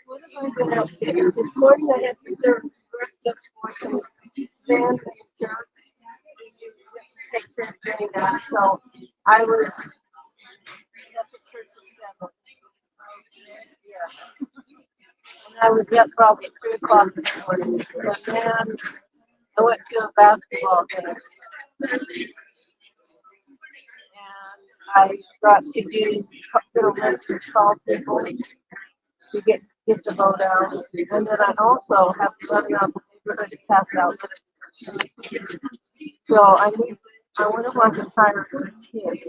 What have I been up to? This morning I had to serve breakfast for some man and jerk. Take care of doing that. So I was at the church at 7. Yeah. And I was up probably 3 o'clock in the morning. And then I went to a basketball game. And I got to do little list of call people to get the vote out. And then I also have to run around the neighborhood to pass out. So I want to watch a tire for the kids.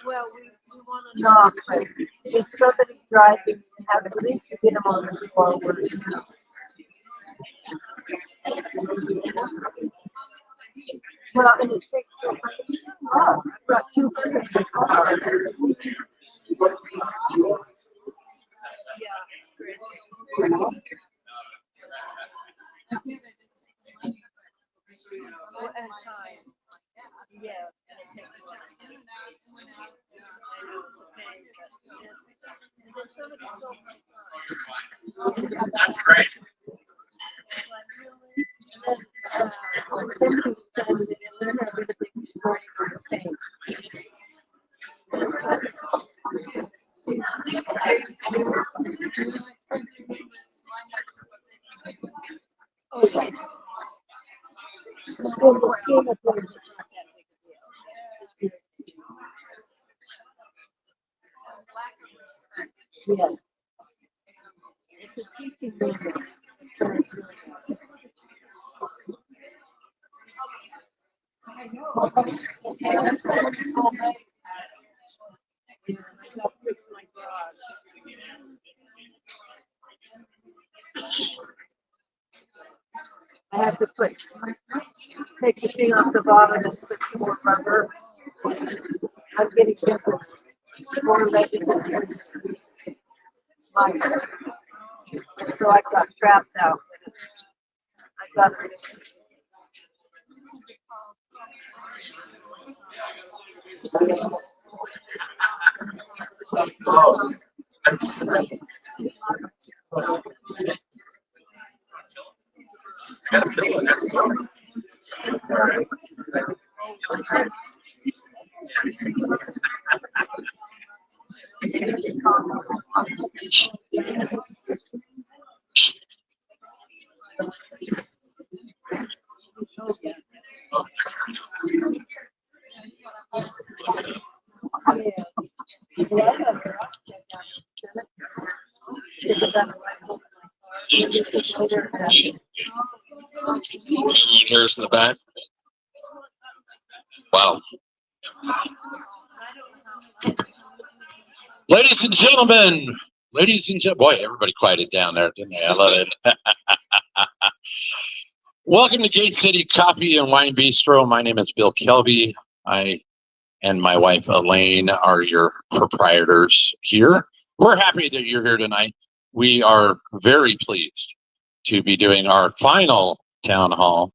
Well, we want to knock, but if somebody's driving, have at least to get them on the forward. Well, and it takes so much. Oh, I've got 200 in the car. Well, and time. Yeah, and it takes time. I know it's a pain, but then somebody goes, That's great. somebody sends it in there, with a big story on the page. Oh, yeah. In the scheme of things, it's not that big a deal. Yes. It's a teaching business. I know. And I'm so mad. Yeah, I got to fix my garage. I have to take the thing off the bottom and put some more rubber. I'm getting different four-legged like so I got trapped out. I got rid of it. Everyone hears in the back. Wow. Ladies and gentlemen, boy, everybody quieted down there, didn't they? I love it. Welcome to Gate City Coffee and Wine Bistro. My name is Bill Kelby. I and my wife Elaine are your proprietors here. We're happy that you're here tonight. We are very pleased to be doing our final town hall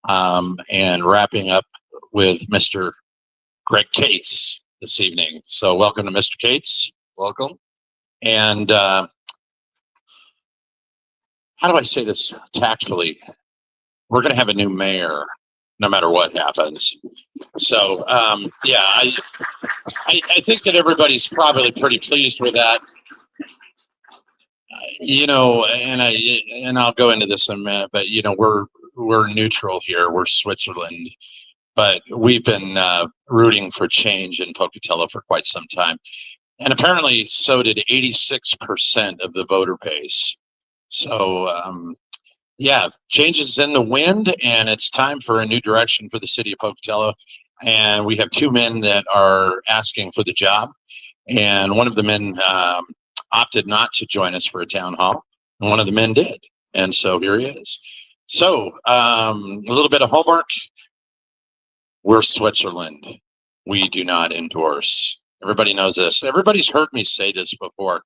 and wrapping up with Mr. Greg Cates this evening. So welcome to Mr. Cates. Welcome. And how do I say this tactfully? We're going to have a new mayor no matter what happens. So yeah, I think that everybody's probably pretty pleased with that. You know, and I'll go into this in a minute, but you know, we're neutral here. We're Switzerland, but we've been rooting for change in Pocatello for quite some time, and apparently so did 86% of the voter base. So yeah, change is in the wind, and it's time for a new direction for the city of Pocatello. And we have two men that are asking for the job, and one of the men opted not to join us for a town hall, and one of the men did, and so here he is. So a little bit of homework. We're Switzerland. We do not endorse. Everybody knows this. Everybody's heard me say this before.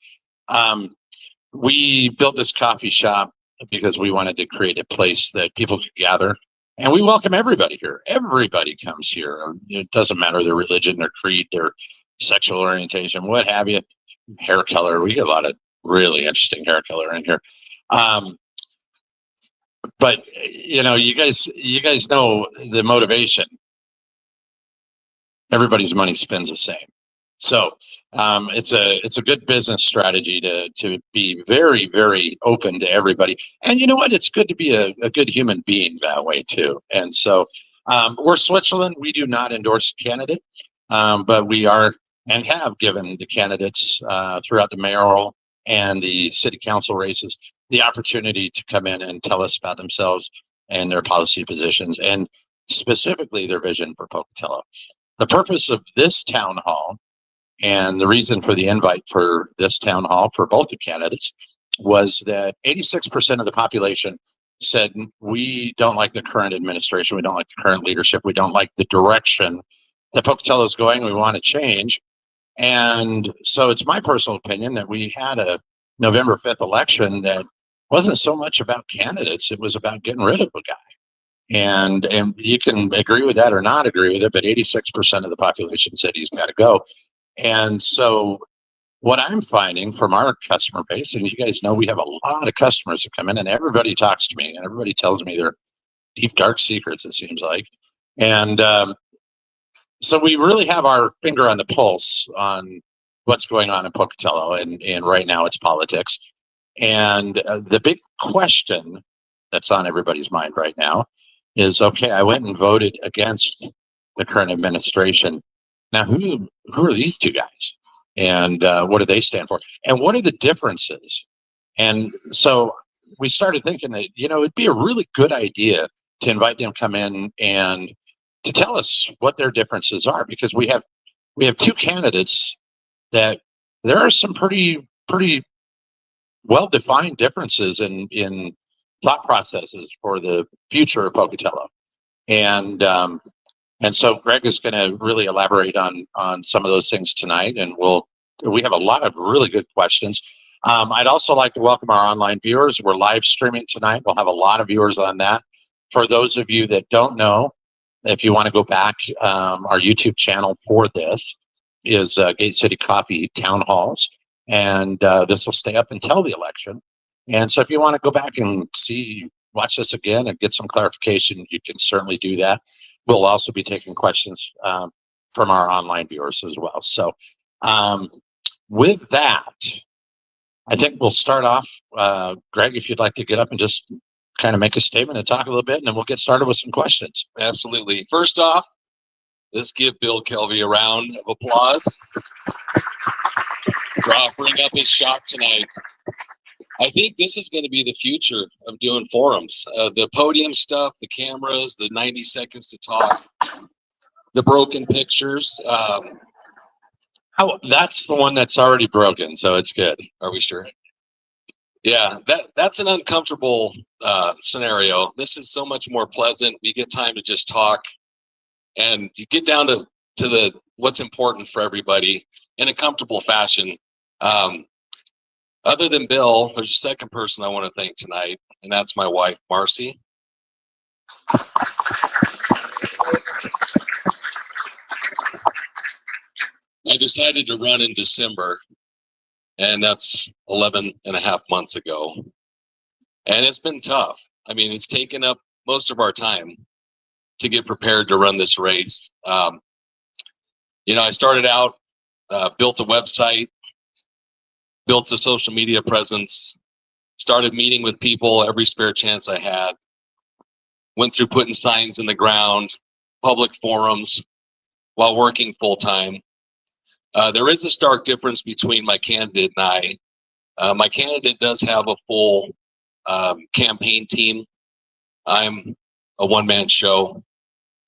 We built this coffee shop because we wanted to create a place that people could gather And we welcome everybody here. Everybody comes here. It doesn't matter their religion, their creed, their sexual orientation, what have you, hair color. We get a lot of really interesting hair color in here. But you guys know the motivation. Everybody's money spends the same. So it's a good business strategy to be very, very open to everybody. And you know what? It's good to be a good human being that way too. And so we're Switzerland. We do not endorse a candidate, but we are and have given the candidates throughout the mayoral and the city council races the opportunity to come in and tell us about themselves and their policy positions and specifically their vision for Pocatello. The purpose of this town hall and the reason for the invite for this town hall for both the candidates was that 86% of the population said, we don't like the current administration, we don't like the current leadership, we don't like the direction that Pocatello is going, we want to change. And so it's my personal opinion that we had a November 5th election that wasn't so much about candidates, it was about getting rid of a guy. And you can agree with that or not agree with it, but 86% of the population said he's got to go. And so what I'm finding from our customer base, and you guys know we have a lot of customers that come in and everybody talks to me and everybody tells me their deep, dark secrets, it seems like. And so we really have our finger on the pulse on what's going on in Pocatello, and right now it's politics. And the big question that's on everybody's mind right now is, okay, I went and voted against the current administration. Now, who are these two guys? And what do they stand for? And what are the differences? And so we started thinking that, it'd be a really good idea to invite them to come in and to tell us what their differences are, because we have two candidates that there are some pretty well-defined differences in thought processes for the future of Pocatello. And so Greg is going to really elaborate on some of those things tonight, and we have a lot of really good questions. I'd also like to welcome our online viewers. We're live streaming tonight. We'll have a lot of viewers on that. For those of you that don't know, if you want to go back, our YouTube channel for this is Gate City Coffee Town Halls, and this will stay up until the election. And so if you want to go back and watch this again and get some clarification, you can certainly do that. We'll also be taking questions from our online viewers as well. So with that, I think we'll start off. Greg, if you'd like to get up and just kind of make a statement and talk a little bit, and then we'll get started with some questions. Absolutely. First off, let's give Bill Kelvey a round of applause for offering up his shop tonight. I think this is going to be the future of doing forums. The podium stuff, the cameras, the 90 seconds to talk, the broken pictures. That's the one that's already broken, so it's good. Are we sure? Yeah, that's an uncomfortable scenario. This is so much more pleasant. We get time to just talk, and you get down to the what's important for everybody in a comfortable fashion. Other than Bill, there's a second person I want to thank tonight, and that's my wife, Marcy. I decided to run in December, and that's 11 and a half months ago. And it's been tough. I mean, it's taken up most of our time to get prepared to run this race. I started out, built a website, built a social media presence, started meeting with people every spare chance I had, went through putting signs in the ground, public forums, while working full-time. There is a stark difference between my candidate and I. My candidate does have a full campaign team. I'm a one-man show.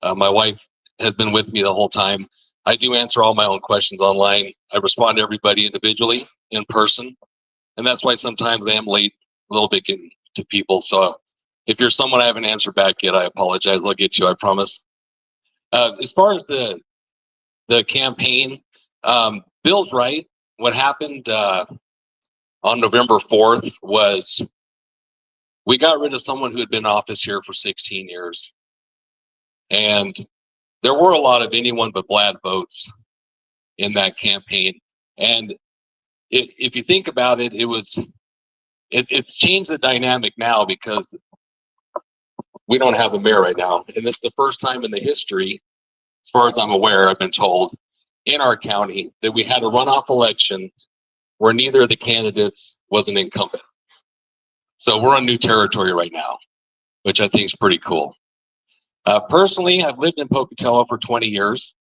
My wife has been with me the whole time. I do answer all my own questions online. I respond to everybody individually, in person. And that's why sometimes I am late a little bit getting to people. So if you're someone I haven't answered back yet, I apologize. I'll get to you, I promise. As far as the campaign, Bill's right. What happened on November 4th was we got rid of someone who had been in office here for 16 years. And there were a lot of anyone but Vlad votes in that campaign. And if you think about it, it's changed the dynamic now because we don't have a mayor right now. And this is the first time in the history, as far as I'm aware, I've been told, in our county that we had a runoff election where neither of the candidates was an incumbent. So we're on new territory right now, which I think is pretty cool. Personally, I've lived in Pocatello for 20 years.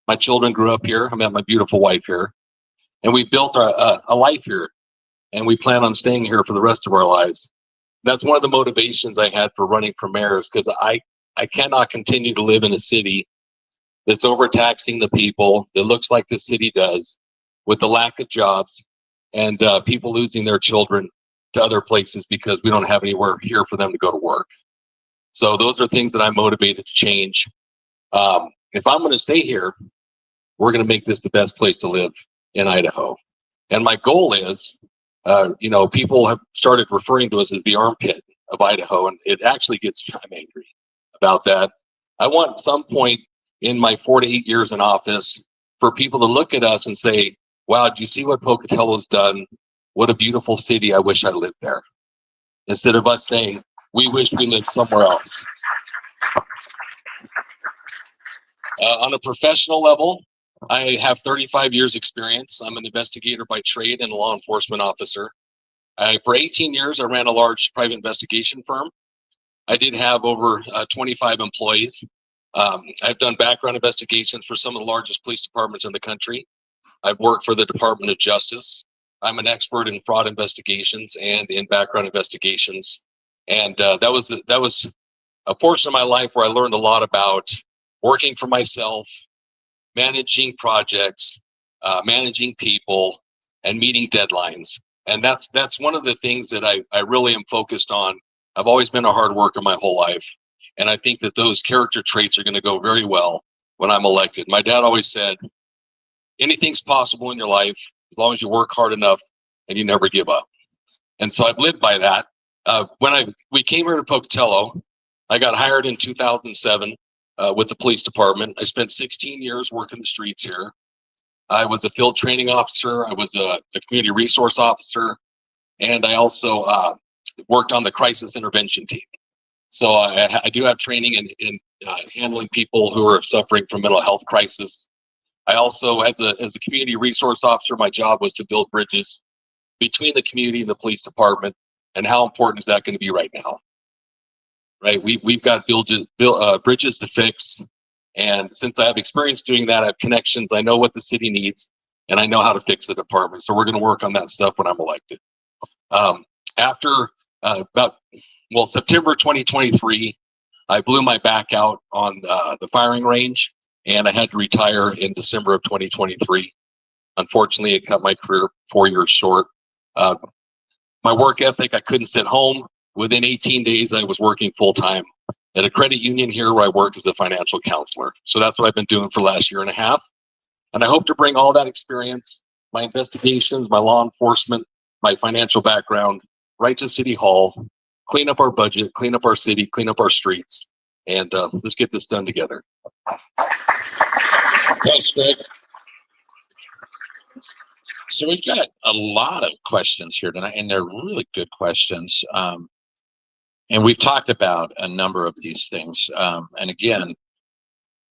My children grew up here. I met my beautiful wife here. And we built a life here. And we plan on staying here for the rest of our lives. That's one of the motivations I had for running for mayor, is because I cannot continue to live in a city that's overtaxing the people, that looks like the city does, with the lack of jobs and people losing their children to other places because we don't have anywhere here for them to go to work. So those are things that I'm motivated to change. If I'm going to stay here, we're going to make this the best place to live in Idaho. And my goal is, people have started referring to us as the armpit of Idaho, and it actually I'm angry about that. I want some point in my 4 to 8 years in office for people to look at us and say, wow, do you see what Pocatello's done? What a beautiful city. I wish I lived there. Instead of us saying, we wish we lived somewhere else. On a professional level, I have 35 years experience. I'm an investigator by trade and a law enforcement officer. For 18 years, I ran a large private investigation firm. I did have over 25 employees. I've done background investigations for some of the largest police departments in the country. I've worked for the Department of Justice. I'm an expert in fraud investigations and in background investigations. And that was a portion of my life where I learned a lot about working for myself, managing projects, managing people, and meeting deadlines. And that's one of the things that I really am focused on. I've always been a hard worker my whole life. And I think that those character traits are going to go very well when I'm elected. My dad always said, anything's possible in your life as long as you work hard enough and you never give up. And so I've lived by that. When we came here to Pocatello, I got hired in 2007 with the police department. I spent 16 years working the streets here. I was a field training officer. I was a community resource officer. And I also worked on the crisis intervention team. So I do have training in handling people who are suffering from mental health crisis. I also, as a community resource officer, my job was to build bridges between the community and the police department. And how important is that going to be right now? Right, we've got bridges to fix, and since I have experience doing that, I have connections. I know what the city needs, and I know how to fix the department. So we're going to work on that stuff when I'm elected. After September 2023, I blew my back out on the firing range, and I had to retire in December of 2023. Unfortunately, it cut my career 4 years short. My work ethic, I couldn't sit home. Within 18 days, I was working full time at a credit union here where I work as a financial counselor. So that's what I've been doing for the last year and a half. And I hope to bring all that experience, my investigations, my law enforcement, my financial background, right to City Hall, clean up our budget, clean up our city, clean up our streets, and let's get this done together. Thanks, Greg. So we've got a lot of questions here tonight, and they're really good questions. And we've talked about a number of these things. And again,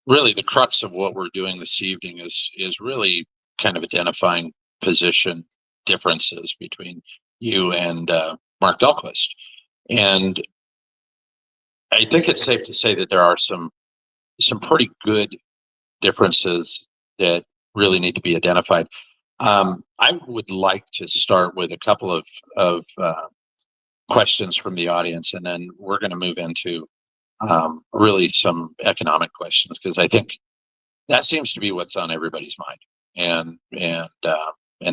really the crux of what we're doing this evening is really kind of identifying position differences between you and Mark Dahlquist. And I think it's safe to say that there are some pretty good differences that really need to be identified. I would like to start with a couple of questions from the audience, and then we're going to move into really some economic questions, because I think that seems to be what's on everybody's mind, and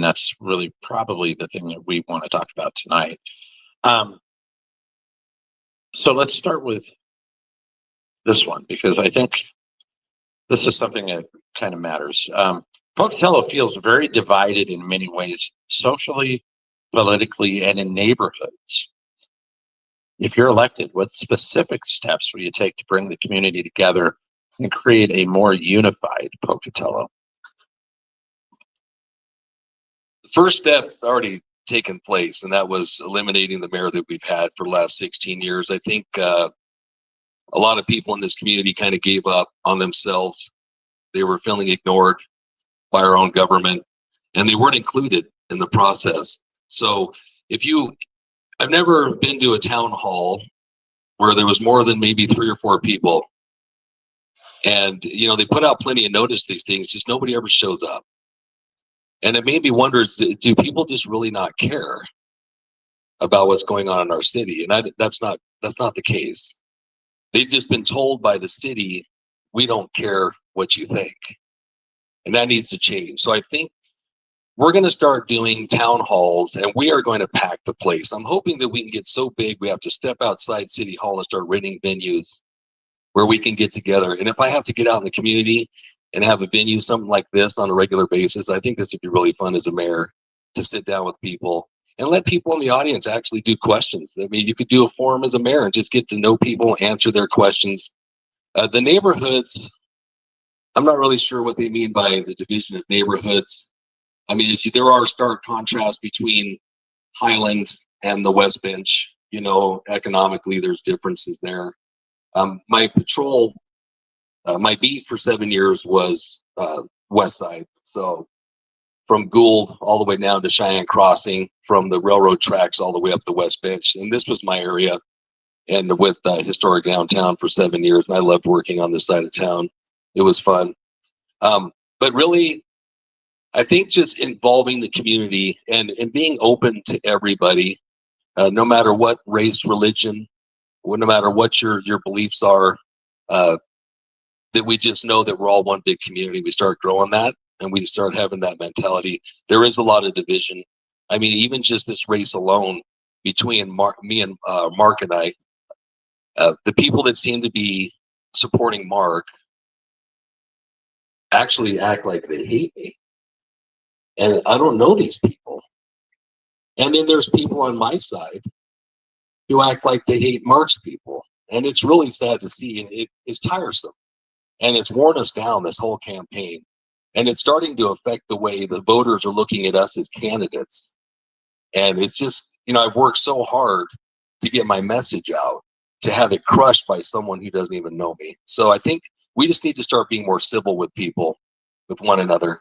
that's really probably the thing that we want to talk about tonight. So let's start with this one, because I think this is something that kind of matters. Pocatello feels very divided in many ways, socially, politically, and in neighborhoods. if you're elected, what specific steps will you take to bring the community together and create a more unified Pocatello? The first step's already taken place, and that was eliminating the mayor that we've had for the last 16 years. I think a lot of people in this community kind of gave up on themselves. They were feeling ignored by our own government, and they weren't included in the process. So I've never been to a town hall where there was more than maybe 3 or 4 people. And, they put out plenty of notice, these things, just nobody ever shows up. And it made me wonder, do people just really not care about what's going on in our city? And that's not the case. They've just been told by the city, we don't care what you think. And that needs to change. So I think we're going to start doing town halls, and we are going to pack the place. I'm hoping that we can get so big we have to step outside City Hall and start renting venues where we can get together. And if I have to get out in the community and have a venue, something like this on a regular basis, I think this would be really fun as a mayor to sit down with people and let people in the audience actually do questions. I mean, you could do a forum as a mayor and just get to know people, answer their questions. The neighborhoods, I'm not really sure what they mean by the division of neighborhoods. I mean, there are stark contrasts between Highland and the West Bench. Economically, there's differences there. My patrol, my beat for 7 years was West Side. So from Gould all the way down to Cheyenne Crossing, from the railroad tracks all the way up the West Bench. And this was my area. And with historic downtown for 7 years, and I loved working on this side of town. It was fun. But really, I think just involving the community and being open to everybody, no matter what race, religion, no matter what your beliefs are, that we just know that we're all one big community. We start growing that, and we start having that mentality. There is a lot of division. I mean, even just this race alone between me and Mark and I, the people that seem to be supporting Mark actually act like they hate me. And I don't know these people. And then there's people on my side who act like they hate Mark's people. And it's really sad to see. And it's tiresome. And it's worn us down, this whole campaign. And it's starting to affect the way the voters are looking at us as candidates. And it's just, I've worked so hard to get my message out, to have it crushed by someone who doesn't even know me. So I think we just need to start being more civil with people, with one another.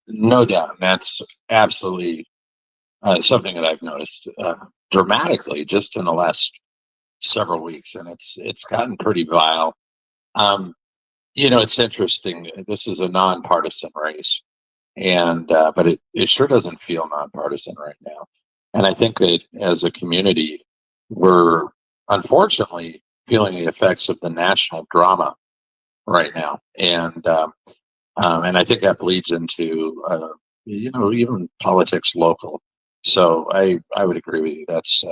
No doubt. That's absolutely something that I've noticed dramatically just in the last several weeks, and it's gotten pretty vile. It's interesting. This is a nonpartisan race, and but it sure doesn't feel nonpartisan right now. And I think that as a community, we're unfortunately feeling the effects of the national drama right now, and I think that bleeds into even politics local. So I would agree with you. That's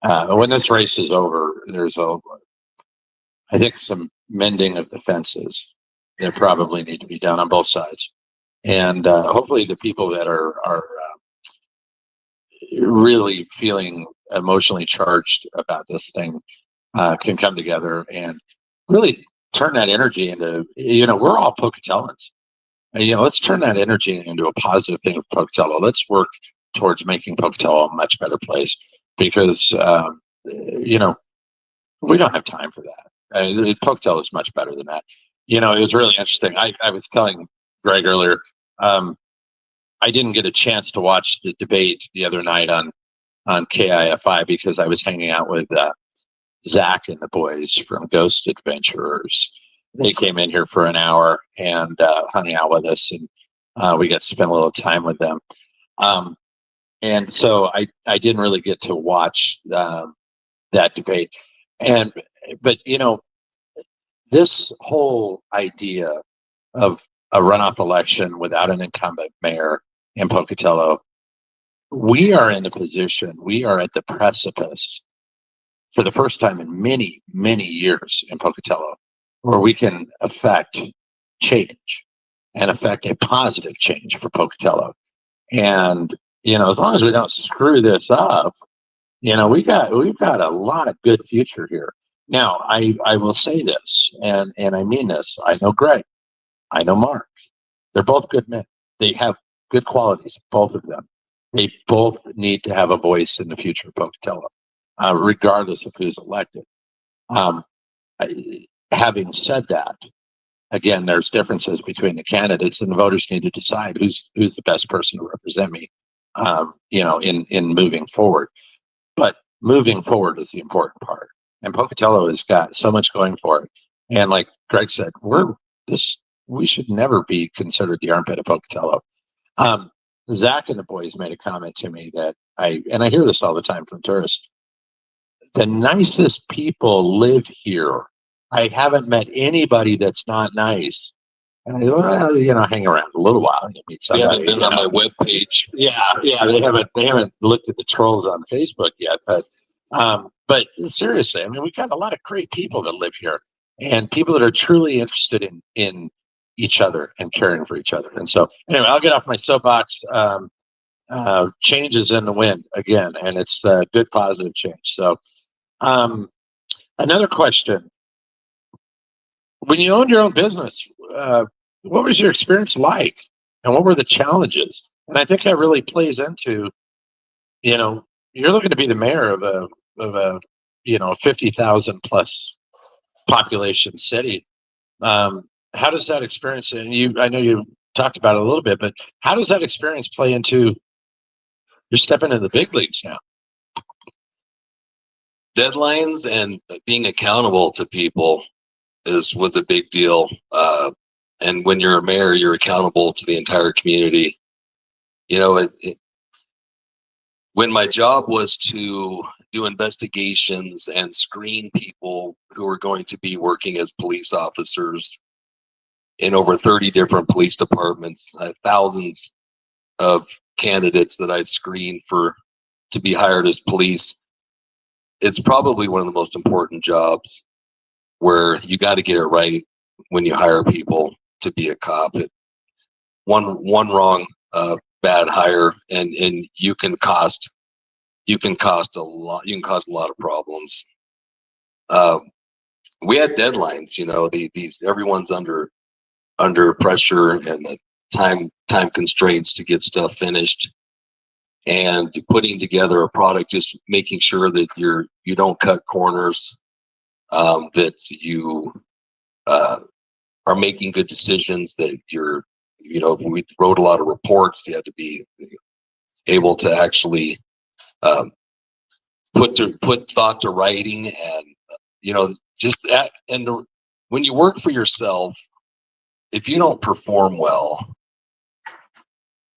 when this race is over, there's I think some mending of the fences that probably need to be done on both sides, and hopefully the people that are really feeling emotionally charged about this thing can come together and really turn that energy into, we're all Pocatellans. Let's turn that energy into a positive thing of Pocatello. Let's work towards making Pocatello a much better place, because we don't have time for that. Pocatello is much better than that. It was really interesting. I was telling Greg earlier, I didn't get a chance to watch the debate the other night on KIFI because I was hanging out with Zach and the boys from Ghost Adventurers. They came in here for an hour and hung out with us, and we got to spend a little time with them. And so I didn't really get to watch that debate. But this whole idea of a runoff election without an incumbent mayor in Pocatello, we are in a position, we are at the precipice for the first time in many, many years in Pocatello, where we can affect change and affect a positive change for Pocatello. And, as long as we don't screw this up, we've got a lot of good future here. Now, I will say this, and I mean this. I know Greg. I know Mark. They're both good men. They have good qualities, both of them. They both need to have a voice in the future of Pocatello, regardless of who's elected. Um, Having said that, again, there's differences between the candidates, and the voters need to decide who's the best person to represent me, in moving forward. But moving forward is the important part. And Pocatello has got so much going for it. And like Greg said, we should never be considered the armpit of Pocatello. Zach and the boys made a comment to me that I hear this all the time from tourists. The nicest people live here. I haven't met anybody that's not nice. And I, well, hang around a little while and you meet We somebody. haven't been on my webpage. Yeah, they haven't looked at the trolls on Facebook yet, but seriously, I mean, we've got a lot of great people that live here, and people that are truly interested in each other and caring for each other. And so, anyway, I'll get off my soapbox. Change is in the wind again, and it's good, positive change. So, another question: when you owned your own business, what was your experience like, and what were the challenges? And I think that really plays into, you're looking to be the mayor of a 50,000 plus population city. How does that experience, and I know you talked about it a little bit, but how does that experience play into you're stepping into the big leagues now? Deadlines and being accountable to people was a big deal. And when you're a mayor, you're accountable to the entire community. When my job was to do investigations and screen people who were going to be working as police officers in over 30 different police departments, thousands of candidates that I'd screen to be hired as police, it's probably one of the most important jobs, where you got to get it right when you hire people to be a cop. One wrong bad hire, and you can cause a lot. You can cause a lot of problems. We had deadlines. These everyone's under pressure and time constraints to get stuff finished, and putting together a product, just making sure that you don't cut corners, that you are making good decisions, that we wrote a lot of reports. You had to be able to actually put thought to writing, and when you work for yourself, if you don't perform well,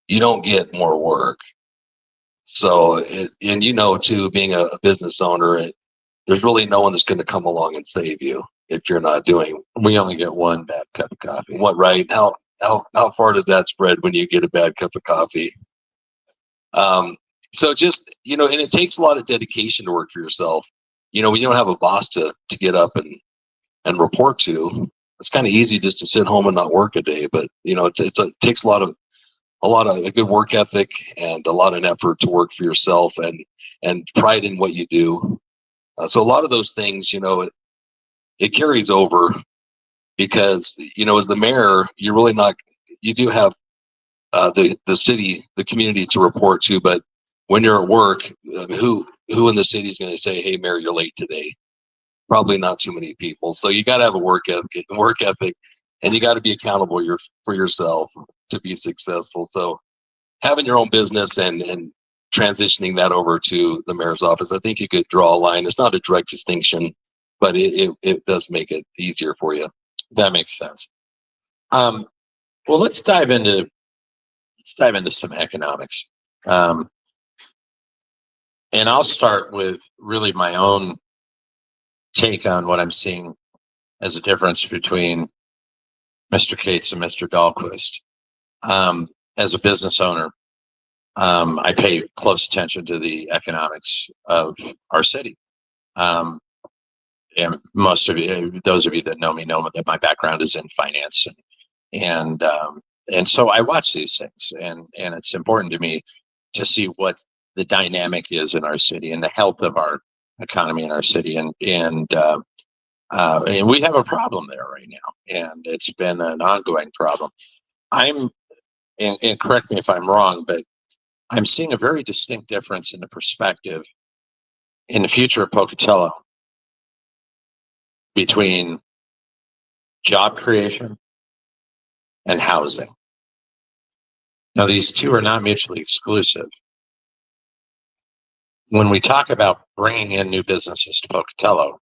you don't get more work. So, too, being a business owner, there's really no one that's going to come along and save you if you're not doing. We only get one bad cup of coffee. What, right? How far does that spread when you get a bad cup of coffee? So just, and it takes a lot of dedication to work for yourself. When you don't have a boss to get up and report to, it's kind of easy just to sit home and not work a day. But it takes a lot of a good work ethic and a lot of effort to work for yourself, and pride in what you do. So a lot of those things, it carries over, because as the mayor, you're really not. You do have the city, the community to report to, but when you're at work, who in the city is going to say, "Hey, Mayor, you're late today"? Probably not too many people. So you got to have a work ethic, and you got to be accountable for yourself to be successful. So having your own business and transitioning that over to the mayor's office, I think you could draw a line. It's not a direct distinction, but it does make it easier for you. That makes sense. Well, let's dive into some economics. And I'll start with really my own take on what I'm seeing as a difference between Mr. Cates and Mr. Dahlquist. As a business owner, I pay close attention to the economics of our city. And most of you, those of you that know me, know that my background is in finance, and so I watch these things, and it's important to me to see what the dynamic is in our city and the health of our economy in our city, and we have a problem there right now, and it's been an ongoing problem. I'm and correct me if I'm wrong, but I'm seeing a very distinct difference in the perspective in the future of Pocatello between job creation and housing. Now, these two are not mutually exclusive. When we talk about bringing in new businesses to Pocatello,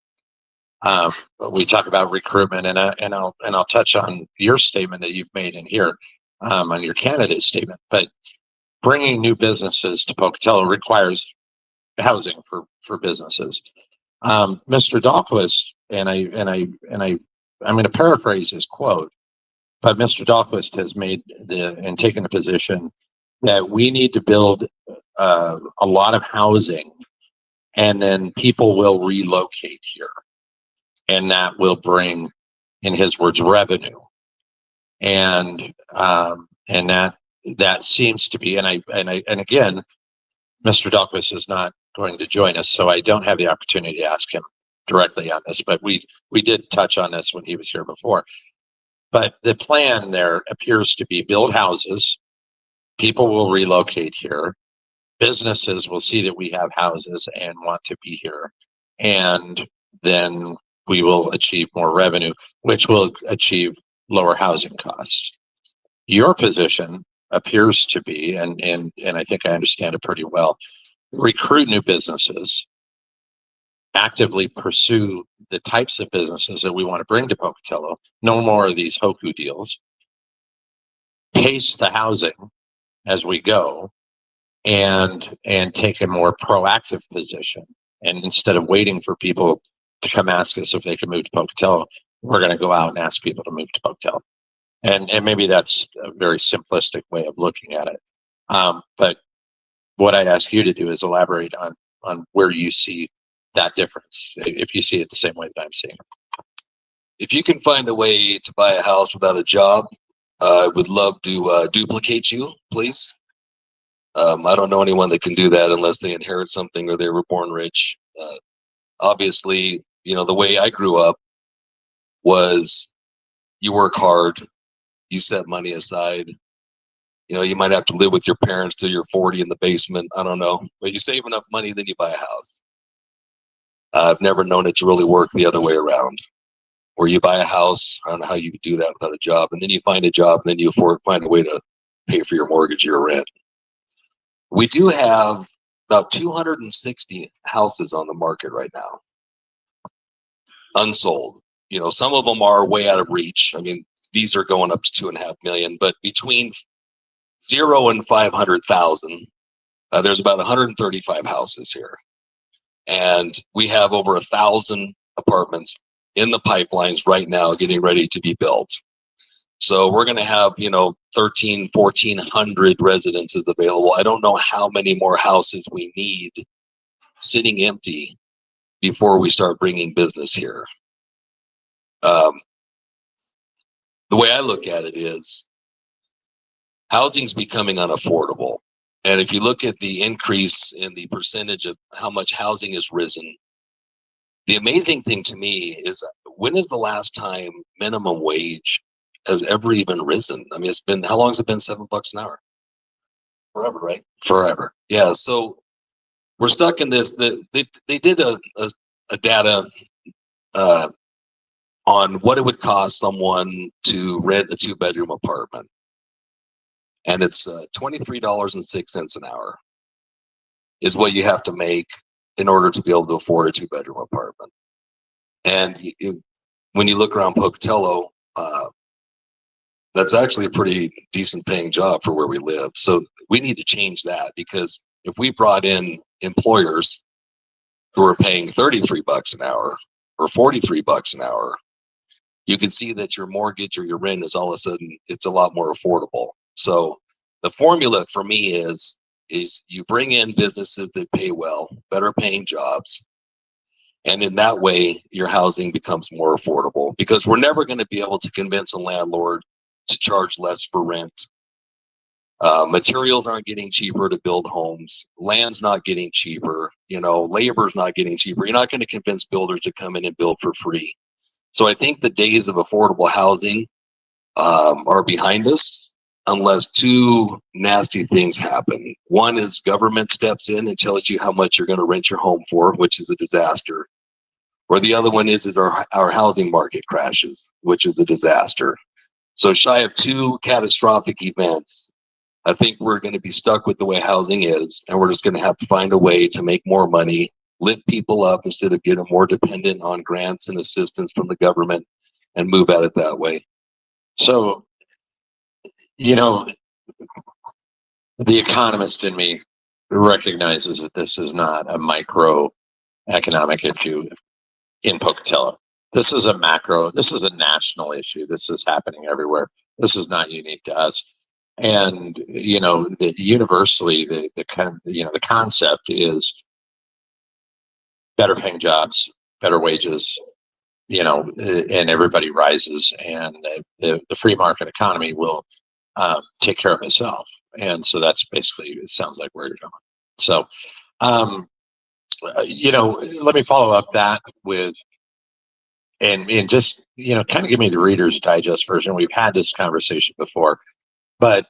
we talk about recruitment, and I'll touch on your statement that you've made in here, on your candidate statement. But bringing new businesses to Pocatello requires housing for businesses. Mr. Dahlquist, I'm going to paraphrase his quote, but Mr. Dahlquist has made and taken the position that we need to build a lot of housing, and then people will relocate here, and that will bring, in his words, revenue. And that seems to be, and again, Mr. Dahlquist is not going to join us, so I don't have the opportunity to ask him directly on this, but we did touch on this when he was here before. But the plan there appears to be build houses, people will relocate here, businesses will see that we have houses and want to be here, and then we will achieve more revenue, which will achieve lower housing costs. Your position appears to be, and I think I understand it pretty well, recruit new businesses, actively pursue the types of businesses that we want to bring to Pocatello, no more of these hoku deals, pace the housing as we go, and take a more proactive position. And instead of waiting for people to come ask us if they can move to Pocatello, we're going to go out and ask people to move to Pocatello. And maybe that's a very simplistic way of looking at it. But what I'd ask you to do is elaborate on where you see that difference, if you see it the same way that I'm seeing it. If you can find a way to buy a house without a job, I would love to duplicate you, please. I don't know anyone that can do that unless they inherit something or they were born rich. Obviously, the way I grew up was you work hard, you set money aside. You might have to live with your parents till you're 40 in the basement. I don't know, but you save enough money, then you buy a house. I've never known it to really work the other way around, where you buy a house. I don't know how you could do that without a job, and then you find a job, and then you find a way to pay for your mortgage or your rent. We do have about 260 houses on the market right now, unsold. Some of them are way out of reach. I mean, these are going up to 2.5 million, but between 0 and 500,000, there's about 135 houses here, and we have over 1,000 apartments in the pipelines right now getting ready to be built. So we're going to have 1,400 residences available. I don't know how many more houses we need sitting empty before we start bringing business here. The way I look at it is housing's becoming unaffordable. And if you look at the increase in the percentage of how much housing has risen, the amazing thing to me is, when is the last time minimum wage has ever even risen? I mean, how long has it been? $7 an hour? Forever, right? Forever. Yeah. So we're stuck in this. They did a data on what it would cost someone to rent a 2-bedroom apartment. And it's $23.06 an hour is what you have to make in order to be able to afford a 2-bedroom apartment. And when you look around Pocatello, that's actually a pretty decent paying job for where we live. So we need to change that, because if we brought in employers who are paying $33 an hour or $43 an hour, you can see that your mortgage or your rent is all of a sudden, it's a lot more affordable. So the formula for me is you bring in businesses that pay well, better paying jobs. And in that way, your housing becomes more affordable, because we're never going to be able to convince a landlord to charge less for rent Materials aren't getting cheaper to build homes. Land's not getting cheaper. Labor's not getting cheaper. You're not going to convince builders to come in and build for free. So I think the days of affordable housing are behind us, unless two nasty things happen. One is government steps in and tells you how much you're going to rent your home for, which is a disaster. Or the other one is our housing market crashes, which is a disaster. So shy of two catastrophic events, I think we're going to be stuck with the way housing is, and we're just going to have to find a way to make more money, lift people up instead of getting more dependent on grants and assistance from the government, and move at it that way. So, you know, the economist in me recognizes that this is not a microeconomic issue in Pocatello. This is a macro, this is a national issue. This is happening everywhere. This is not unique to us. And, universally, the concept is better paying jobs, better wages, and everybody rises, and the free market economy will take care of itself. And so that's basically, it sounds like where you're going. So, let me follow up that with, and just, kind of give me the Reader's Digest version. We've had this conversation before, but,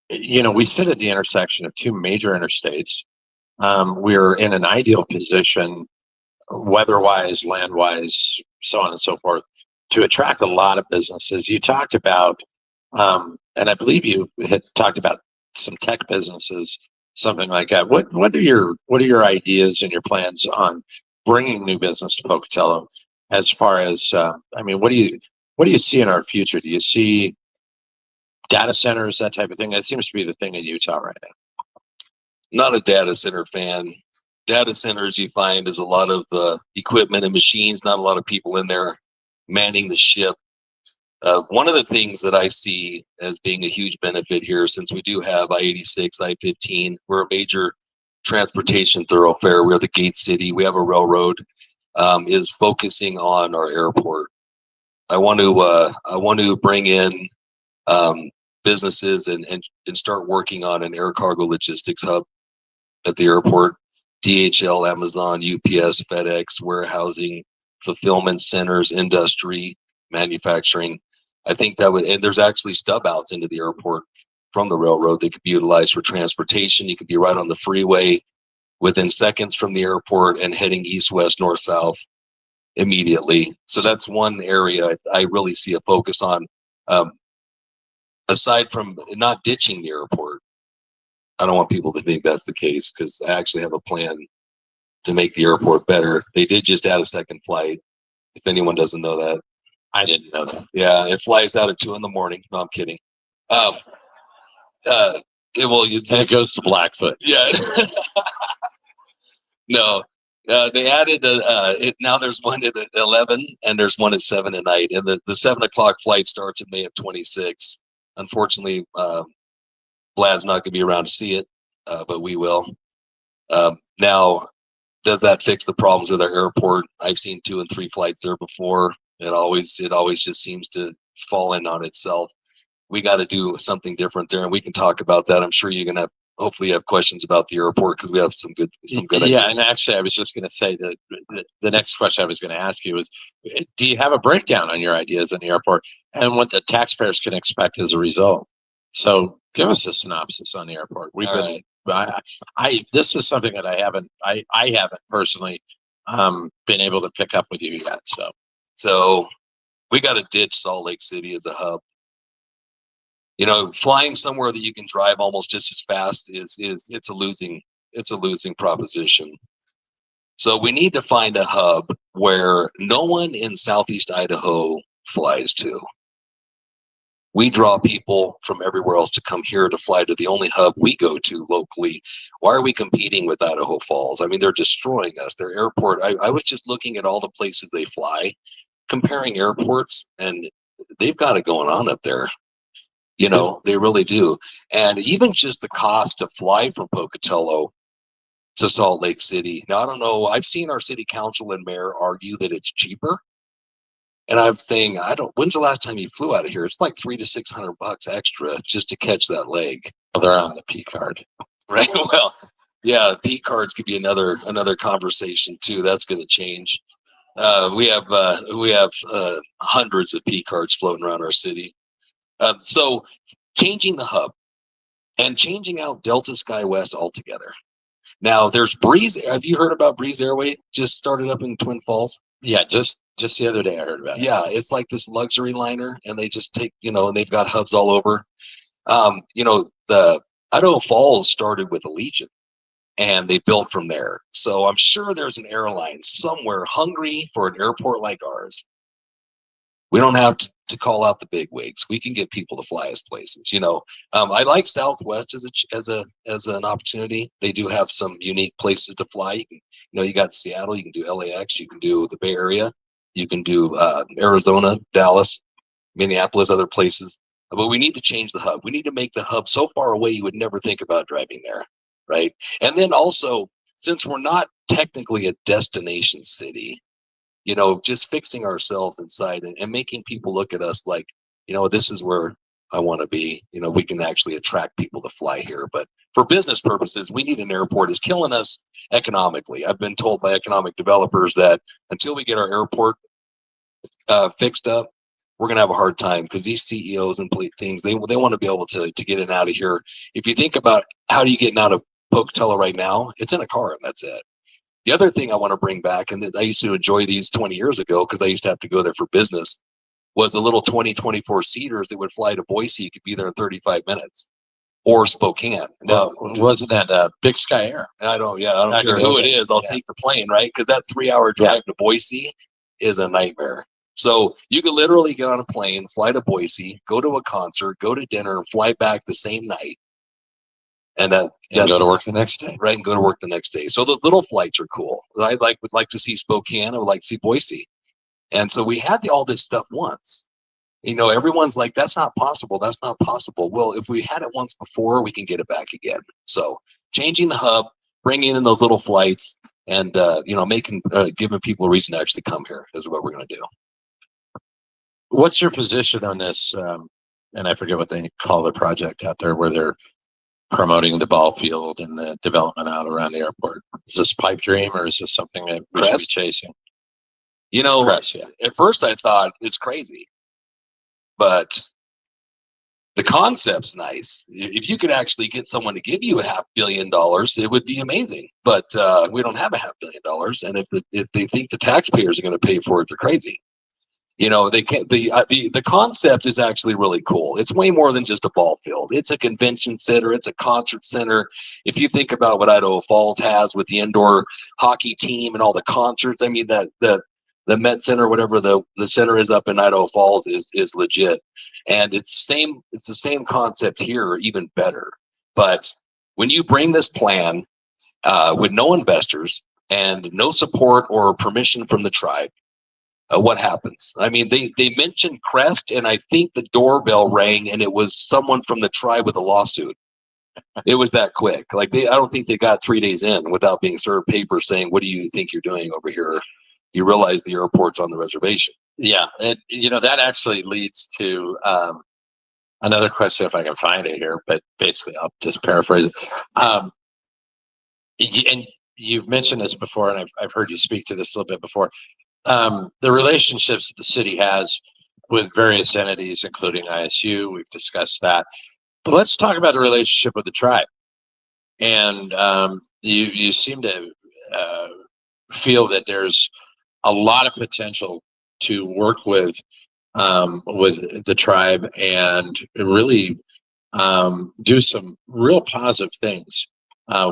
we sit at the intersection of two major interstates. We're in an ideal position, weather-wise, land-wise, so on and so forth, to attract a lot of businesses. You talked about, and I believe you had talked about some tech businesses, something like that. What are your ideas and your plans on bringing new business to Pocatello? As far as, what do you see in our future? Do you see data centers, that type of thing? That seems to be the thing in Utah right now. Not a data center fan. Data centers, you find, is a lot of equipment and machines, not a lot of people in there manning the ship. One of the things that I see as being a huge benefit here, since we do have I-86, I-15, we're a major transportation thoroughfare. We're the gate city. We have a railroad. Is focusing on our airport. I want to bring in businesses and start working on an air cargo logistics hub at the airport. DHL, Amazon, UPS, FedEx, warehousing, fulfillment centers, industry, manufacturing. I think that would, and there's actually stub outs into the airport from the railroad that could be utilized for transportation. You could be right on the freeway within seconds from the airport and heading east, west, north, south immediately. So that's one area I really see a focus on. Aside from not ditching the airport, I don't want people to think that's the case, because I actually have a plan to make the airport better. They did just add a second flight, if anyone doesn't know that. I didn't know that. Yeah, it flies out at 2 a.m. No, I'm kidding. It goes to Blackfoot. Yeah. No, they added now there's one at 11 and there's one at 7 at night, and the 7 o'clock flight starts in May of 26. Unfortunately, Vlad's not going to be around to see it, but we will. Now, does that fix the problems with our airport? I've seen 2 and 3 flights there before. It always just seems to fall in on itself. We got to do something different there, and we can talk about that. I'm sure you're going to hopefully have questions about the airport, because we have some good ideas. And actually, I was just going to say that the next question I was going to ask you was, do you have a breakdown on your ideas on the airport and what the taxpayers can expect as a result? So give us a synopsis on the airport. We've been, right. This is something that I haven't personally been able to pick up with you yet. So we got to ditch Salt Lake City as a hub. Flying somewhere that you can drive almost just as fast it's a losing proposition. So we need to find a hub where no one in Southeast Idaho flies to. We draw people from everywhere else to come here to fly to the only hub we go to locally. Why are we competing with Idaho Falls? I mean, they're destroying us. Their airport, I was just looking at all the places they fly, comparing airports, and they've got it going on up there. They really do. And even just the cost to fly from Pocatello to Salt Lake City. Now, I don't know. I've seen our city council and mayor argue that it's cheaper. And I'm saying, when's the last time you flew out of here? It's like $300 to $600 extra just to catch that leg. Well, they're on the P card. Right. Well, yeah, P cards could be another conversation too. That's going to change. We have hundreds of P cards floating around our city. So changing the hub and changing out Delta SkyWest altogether. Now there's Breeze. Have you heard about Breeze Airway? Just started up in Twin Falls. Yeah, just the other day I heard about it. Yeah, it's like this luxury liner, and they just take, and they've got hubs all over. The Idaho Falls started with Allegiant, and they built from there. So I'm sure there's an airline somewhere hungry for an airport like ours. We don't have to call out the big wigs. We can get people to fly us places. I like Southwest as an opportunity. They do have some unique places to fly. You got Seattle. You can do LAX. You can do the Bay Area. You can do Arizona, Dallas, Minneapolis, other places. But we need to change the hub. We need to make the hub so far away you would never think about driving there, right? And then also, since we're not technically a destination city, just fixing ourselves inside and making people look at us like, this is where I want to be. We can actually attract people to fly here. But for business purposes, we need an airport. It's killing us economically. I've been told by economic developers that until we get our airport fixed up, we're going to have a hard time, because these CEOs and things, they want to be able to get in and out of here. If you think about how do you get out of Pocatello right now, it's in a car and that's it. The other thing I want to bring back, and I used to enjoy these 20 years ago because I used to have to go there for business, was a little 24 seaters that would fly to Boise. You could be there in 35 minutes, or Spokane. Well, wasn't that Big Sky Air? I don't care who it is. I'll take the plane, right? Because that 3-hour drive to Boise is a nightmare. So you could literally get on a plane, fly to Boise, go to a concert, go to dinner, and fly back the same night. And go to work the next day. Right, and go to work the next day. So those little flights are cool. I would like to see Spokane. I would like to see Boise. And so we had all this stuff once. Everyone's like, that's not possible. That's not possible. Well, if we had it once before, we can get it back again. So changing the hub, bringing in those little flights, and giving people a reason to actually come here is what we're going to do. What's your position on this? And I forget what they call the project out there where they're promoting the ball field and the development out around the airport. Is this pipe dream, or is this something that we should be chasing? Press, yeah. At first I thought it's crazy, but the concept's nice. If you could actually get someone to give you $500 million, it would be amazing. But we don't have $500 million, and if they think the taxpayers are going to pay for it, they're crazy. They can't. The concept is actually really cool. It's way more than just a ball field. It's a convention center. It's a concert center. If you think about what Idaho Falls has with the indoor hockey team and all the concerts, I mean the Met Center, whatever the center is up in Idaho Falls, is legit, and it's the same concept here, even better. But when you bring this plan with no investors and no support or permission from the tribe, what happens? I mean, they mentioned Crest, and I think the doorbell rang, and it was someone from the tribe with a lawsuit. It was that quick. I don't think they got 3 days in without being served papers saying, "What do you think you're doing over here? You realize the airport's on the reservation." Yeah, that actually leads to another question, if I can find it here. But basically, I'll just paraphrase it. And you've mentioned this before, and I've heard you speak to this a little bit before. The relationships that the city has with various entities, including ISU, we've discussed that. But let's talk about the relationship with the tribe. And you seem to feel that there's a lot of potential to work with the tribe and really do some real positive things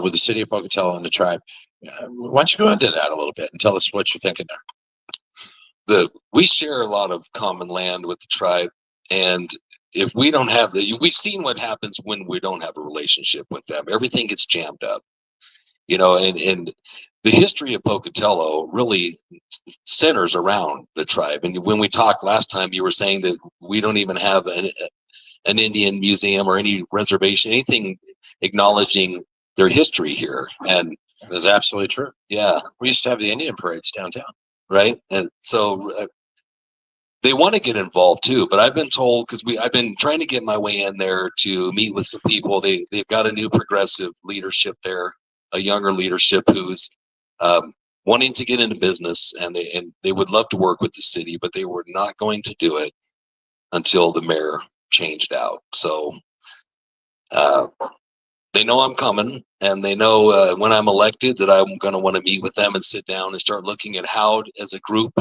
with the city of Pocatello and the tribe. Why don't you go into that a little bit and tell us what you're thinking there? We share a lot of common land with the tribe, and if we don't have we've seen what happens when we don't have a relationship with them. Everything gets jammed up, and the history of Pocatello really centers around the tribe. And when we talked last time, you were saying that we don't even have an Indian museum or any reservation, anything acknowledging their history here. And that's absolutely true. Yeah. We used to have the Indian parades downtown. Right. And so they want to get involved too, but I've been told, because I've been trying to get my way in there to meet with some people. They've got a new progressive leadership there, a younger leadership who's wanting to get into business, and they would love to work with the city, but they were not going to do it until the mayor changed out. So they know I'm coming, and they know when I'm elected that I'm going to want to meet with them and sit down and start looking at how, as a group,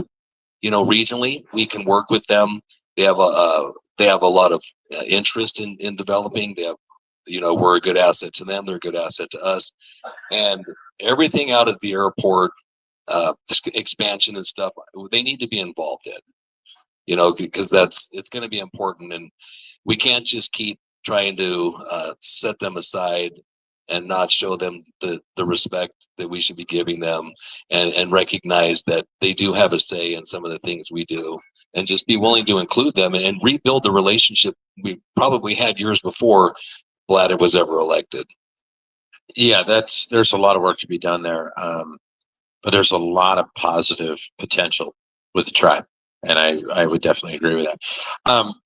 regionally, we can work with them. They have a lot of interest in developing. They have, we're a good asset to them. They're a good asset to us, and everything out of the airport expansion and stuff, they need to be involved in, because it's going to be important, and we can't just keep trying to set them aside and not show them the respect that we should be giving them, and recognize that they do have a say in some of the things we do, and just be willing to include them and rebuild the relationship we probably had years before Vlad was ever elected. Yeah, there's a lot of work to be done there, but there's a lot of positive potential with the tribe, and I would definitely agree with that.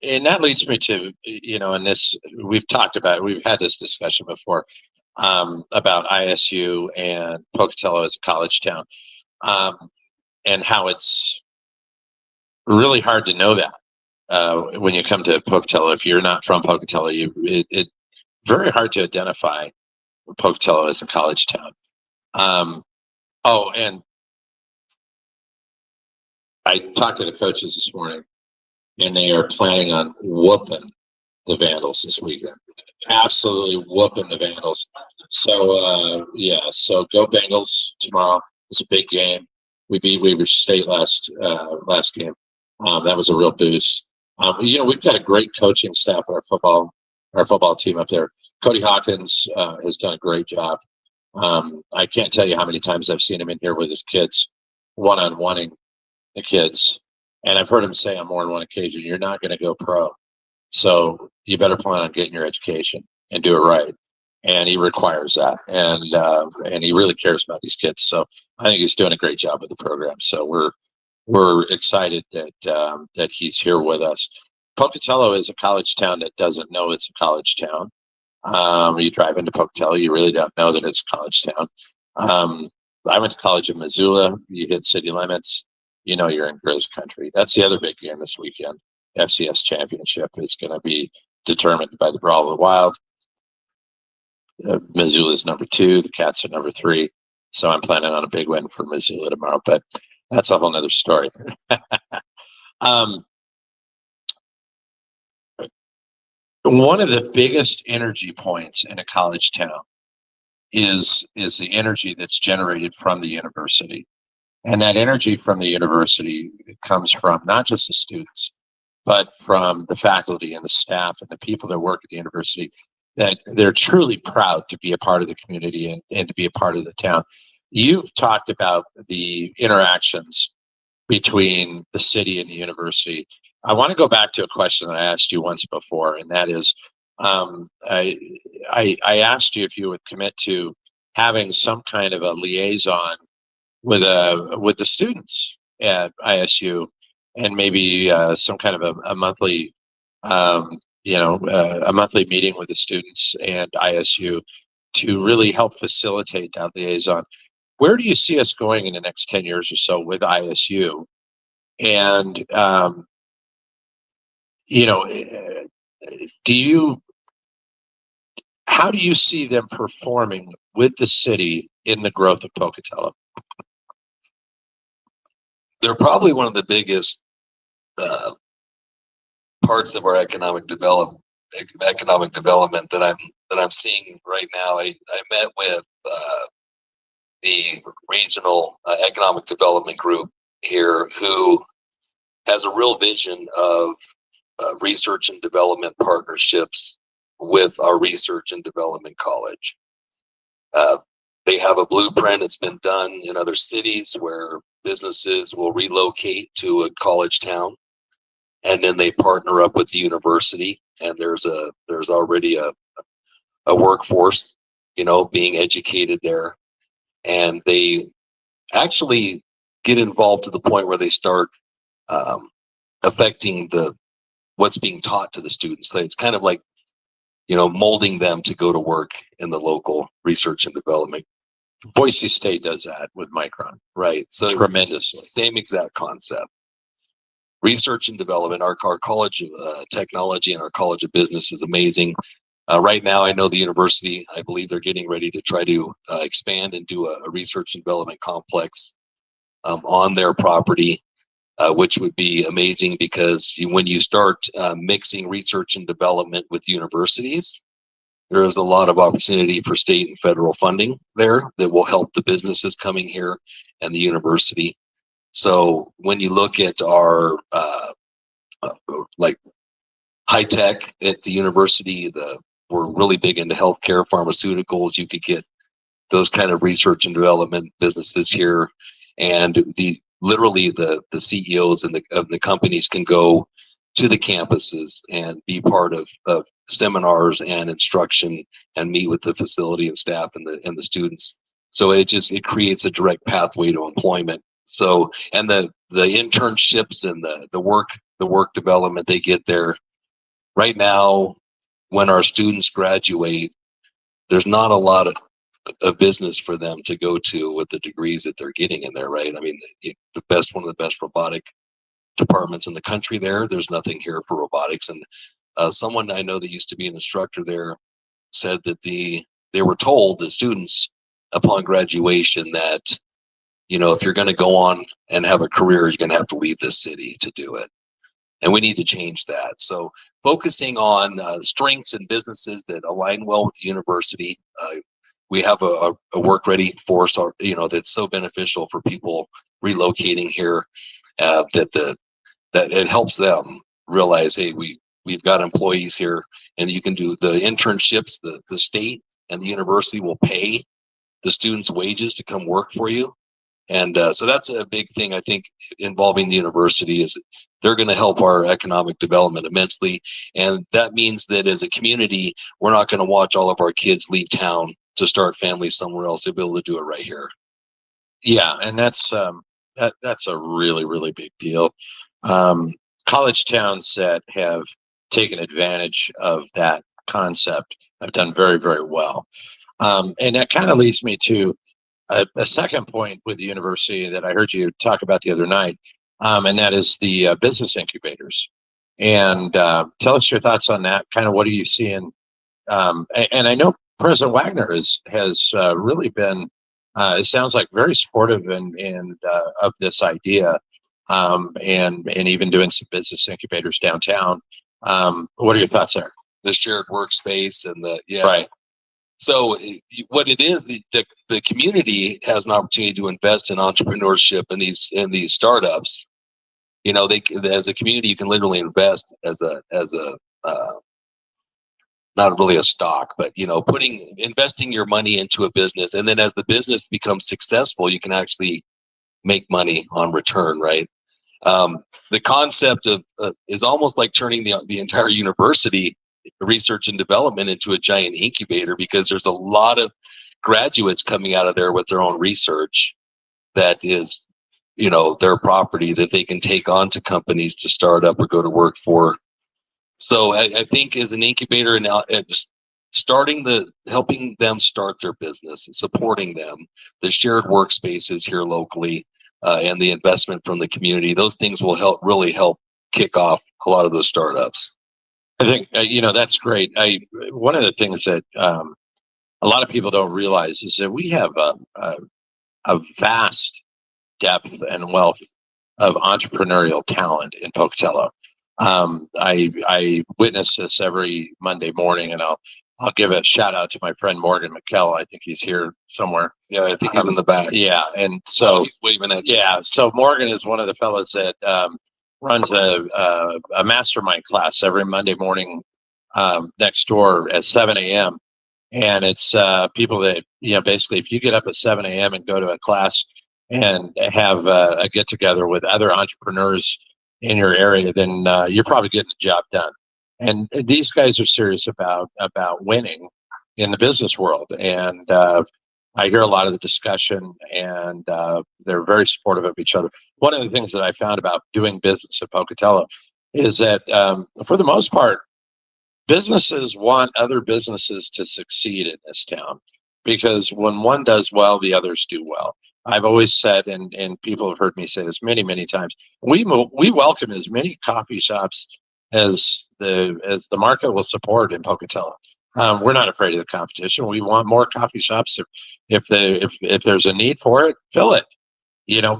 And that leads me to, and this we've had this discussion before, about ISU and Pocatello as a college town, and how it's really hard to know that when you come to Pocatello. If you're not from Pocatello, it's very hard to identify Pocatello as a college town. Oh, and I talked to the coaches this morning, and they are planning on whooping the Vandals this weekend. Absolutely whooping the Vandals. So so go Bengals tomorrow. It's a big game. We beat Weaver State last game. That was a real boost. We've got a great coaching staff at our football team up there. Cody Hawkins has done a great job. I can't tell you how many times I've seen him in here with his kids, one-on-oneing the kids. And I've heard him say on more than one occasion, you're not going to go pro. So you better plan on getting your education and do it right. And he requires that. And he really cares about these kids. So I think he's doing a great job with the program. So we're excited that he's here with us. Pocatello is a college town that doesn't know it's a college town. You drive into Pocatello, you really don't know that it's a college town. I went to college in Missoula. You hit city limits, you're in Grizz country. That's the other big game this weekend. FCS championship is going to be determined by the Brawl of the Wild. Missoula's number 2. The Cats are number 3. So I'm planning on a big win for Missoula tomorrow, but that's a whole nother story. One of the biggest energy points in a college town is the energy that's generated from the university. And that energy from the university comes from not just the students, but from the faculty and the staff and the people that work at the university, that they're truly proud to be a part of the community and to be a part of the town. You've talked about the interactions between the city and the university. I want to go back to a question that I asked you once before, and that is, I asked you if you would commit to having some kind of a liaison with the students at ISU, and maybe some kind of a monthly, a monthly meeting with the students and ISU to really help facilitate that liaison. Where do you see us going in the next 10 years or so with ISU? And, how do you see them performing with the city in the growth of Pocatello? They're probably one of the biggest parts of our economic development that I'm seeing right now. I met with the regional economic development group here, who has a real vision of research and development partnerships with our research and development college. They have a blueprint. It's been done in other cities where businesses will relocate to a college town, and then they partner up with the university, and there's already a workforce, being educated there, and they actually get involved to the point where they start affecting what's being taught to the students. So it's kind of like, molding them to go to work in the local research and development. Boise State does that with Micron. Right. So Tremendously. same exact concept. Research and development, our college of technology and our college of business is amazing. Right now, I know the university, I believe they're getting ready to try to expand and do a research and development complex on their property, which would be amazing because when you start mixing research and development with universities, there is a lot of opportunity for state and federal funding there that will help the businesses coming here and the university. So when you look at our like high tech at the university, we're really big into healthcare, pharmaceuticals. You could get those kind of research and development businesses here, and literally the CEOs and the companies can go to the campuses and be part of seminars and instruction and meet with the facility and staff and the students. So it creates a direct pathway to employment. So, and the internships and the work development they get there. Right now, when our students graduate, there's not a lot of business for them to go to with the degrees that they're getting in there, right? I mean, one of the best robotic departments in the country there. There's nothing here for robotics. And someone I know that used to be an instructor there said that they were told, the students, upon graduation, that, if you're going to go on and have a career, you're going to have to leave this city to do it. And we need to change that. So focusing on strengths and businesses that align well with the university. We have a work ready force, that's so beneficial for people relocating here, that it helps them realize, hey, we've got employees here, and you can do the internships. The state and the university will pay the students' wages to come work for you. And so that's a big thing, I think, involving the university, is they're going to help our economic development immensely. And that means that as a community, we're not going to watch all of our kids leave town to start families somewhere else. They'll be able to do it right here. Yeah, and that's a really, really big deal. College towns that have taken advantage of that concept have done very, very well. And that kind of leads me to a second point with the university that I heard you talk about the other night, and that is the business incubators. And tell us your thoughts on that. Kind of what are you seeing? And I know President Wagner has really been, it sounds like, very supportive and of this idea, and even doing some business incubators downtown. What are your thoughts there? The shared workspace and Right. So what it is, the community has an opportunity to invest in entrepreneurship in these startups. They, as a community, you can literally invest as a not really a stock, but investing your money into a business, and then as the business becomes successful, you can actually make money on return, right? The concept of is almost like turning the entire university research and development into a giant incubator, because there's a lot of graduates coming out of there with their own research that is, their property that they can take on to companies to start up or go to work for. So I think as an incubator, and just helping them start their business and supporting them, the shared workspaces here locally, and the investment from the community, those things will really help kick off a lot of those startups. I think that's great. One of the things that a lot of people don't realize is that we have a vast depth and wealth of entrepreneurial talent in Pocatello. I witness this every Monday morning, and I'll give a shout out to my friend Morgan McKell. I think he's here somewhere. Yeah, I think he's in the back. Yeah, and so he's waving at you. Yeah, so Morgan is one of the fellows that runs a mastermind class every Monday morning next door at 7 a.m. And it's people that, basically, if you get up at 7 a.m. and go to a class and have a get together with other entrepreneurs in your area, then you're probably getting the job done. And these guys are serious about winning in the business world. And I hear a lot of the discussion, and they're very supportive of each other. One of the things that I found about doing business at Pocatello is that, for the most part, businesses want other businesses to succeed in this town, because when one does well, the others do well. I've always said, and people have heard me say this many, many times, we welcome as many coffee shops as the market will support in Pocatello. We're not afraid of the competition. We want more coffee shops. If there's a need for it, fill it.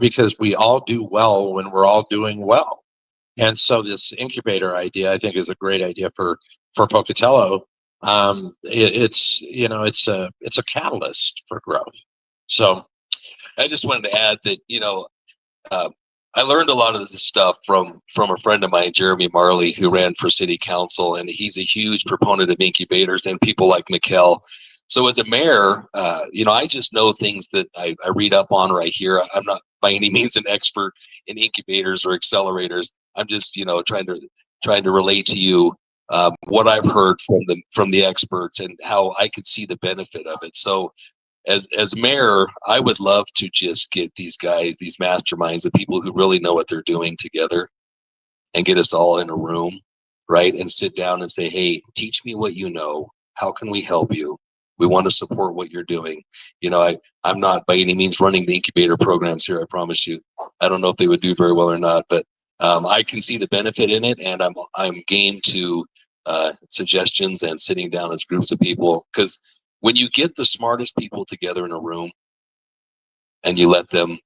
Because we all do well when we're all doing well. And so this incubator idea, I think, is a great idea for Pocatello. It's a catalyst for growth. So I just wanted to add that, uh, I learned a lot of this stuff from a friend of mine, Jeremy Marley, who ran for city council, and he's a huge proponent of incubators and people like Mikkel. So as a mayor, I just know things that I read up on or I hear. I'm not by any means an expert in incubators or accelerators. I'm just, trying to relate to you what I've heard from the experts and how I could see the benefit of it. So as mayor, I would love to just get these guys, these masterminds, the people who really know what they're doing together, and get us all in a room, right? And sit down and say, hey, teach me what you know. How can we help you? We want to support what you're doing. I'm not by any means running the incubator programs here, I promise you. I don't know if they would do very well or not, but I can see the benefit in it, and I'm game to suggestions and sitting down as groups of people, because when you get the smartest people together in a room and you let them,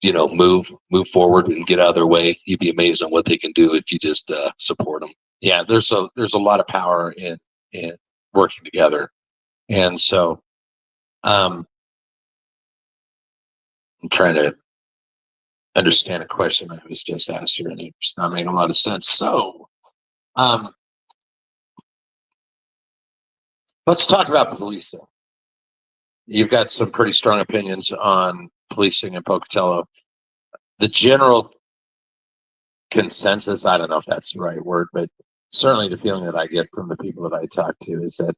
move forward and get out of their way, you'd be amazed on what they can do if you just support them. Yeah, there's a lot of power in working together, and so I'm trying to understand a question I was just asked here, and it's not making a lot of sense. So, let's talk about policing. You've got some pretty strong opinions on policing in Pocatello. The general consensus, I don't know if that's the right word, but certainly the feeling that I get from the people that I talk to is that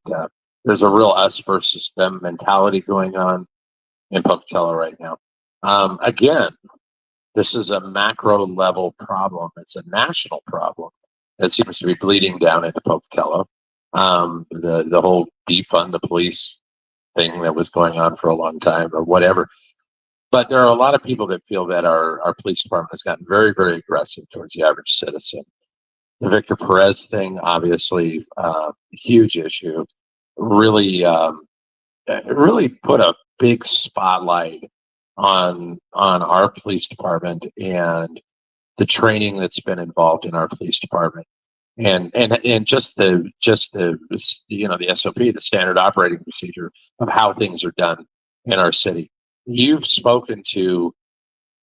there's a real us versus them mentality going on in Pocatello right now. Again, this is a macro level problem. It's a national problem that seems to be bleeding down into Pocatello. The whole defund the police thing that was going on for a long time, or whatever. But there are a lot of people that feel that our police department has gotten very, very aggressive towards the average citizen. The Victor Perez thing, obviously, huge issue. Really, really put a big spotlight on our police department and the training that's been involved in our police department, and just the the SOP, the standard operating procedure of how things are done in our city. You've spoken to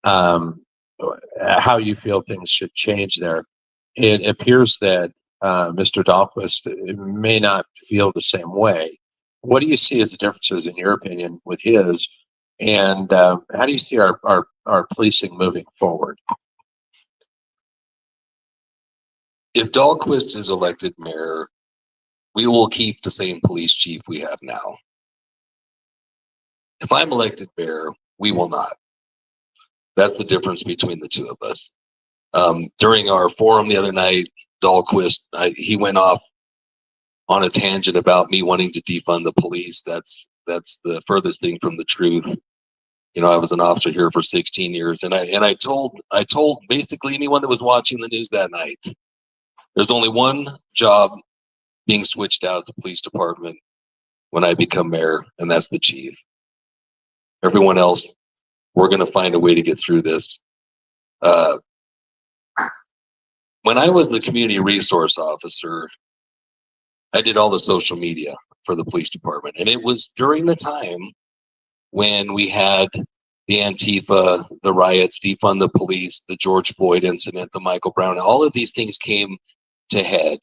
how you feel things should change there. It appears that Mr. Dahlquist may not feel the same way. What do you see as the differences, in your opinion, with his, and how do you see our policing moving forward? If Dahlquist is elected mayor, we will keep the same police chief we have now. If I'm elected mayor, we will not. That's the difference between the two of us. During our forum the other night, Dahlquist, he went off on a tangent about me wanting to defund the police. That's the furthest thing from the truth. I was an officer here for 16 years, and I told basically anyone that was watching the news that night, there's only one job being switched out at the police department when I become mayor, and that's the chief. Everyone else, we're going to find a way to get through this. When I was the community resource officer, I did all the social media for the police department. And it was during the time when we had the Antifa, the riots, defund the police, the George Floyd incident, the Michael Brown, all of these things came to head.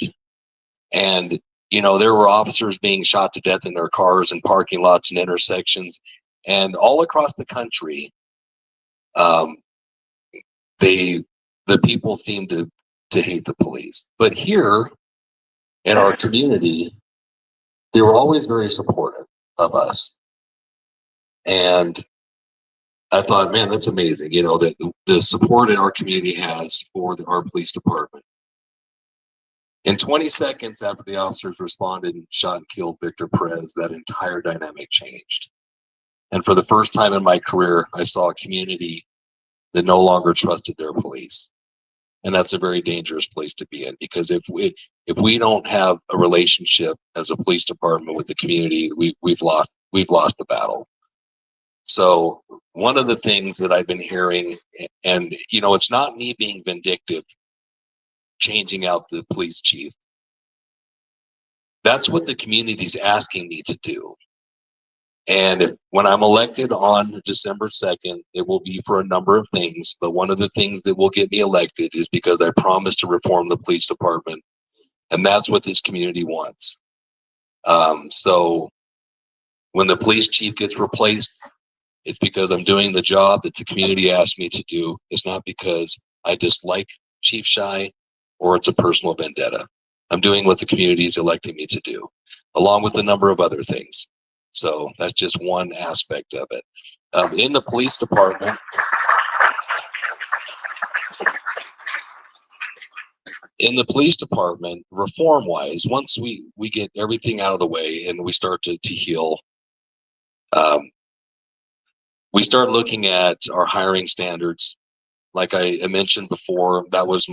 And, there were officers being shot to death in their cars and parking lots and intersections. And all across the country, the people seemed to hate the police. But here in our community, they were always very supportive of us. And I thought, man, that's amazing. You know, that the support that our community has for our police department. In 20 seconds after the officers responded and shot and killed Victor Perez, that entire dynamic changed. And for the first time in my career, I saw a community that no longer trusted their police. And that's a very dangerous place to be in, because if we don't have a relationship as a police department with the community, we've lost the battle. So one of the things that I've been hearing, and you know, it's not me being vindictive, changing out the police chief. That's what the community's asking me to do. And when I'm elected on December 2nd, it will be for a number of things. But one of the things that will get me elected is because I promised to reform the police department. And that's what this community wants. So when the police chief gets replaced, it's because I'm doing the job that the community asked me to do. It's not because I dislike Chief Shy or it's a personal vendetta. I'm doing what the community is electing me to do, along with a number of other things. So that's just one aspect of it. In the police department, reform-wise, once we get everything out of the way and we start to heal, we start looking at our hiring standards. Like I mentioned before, I was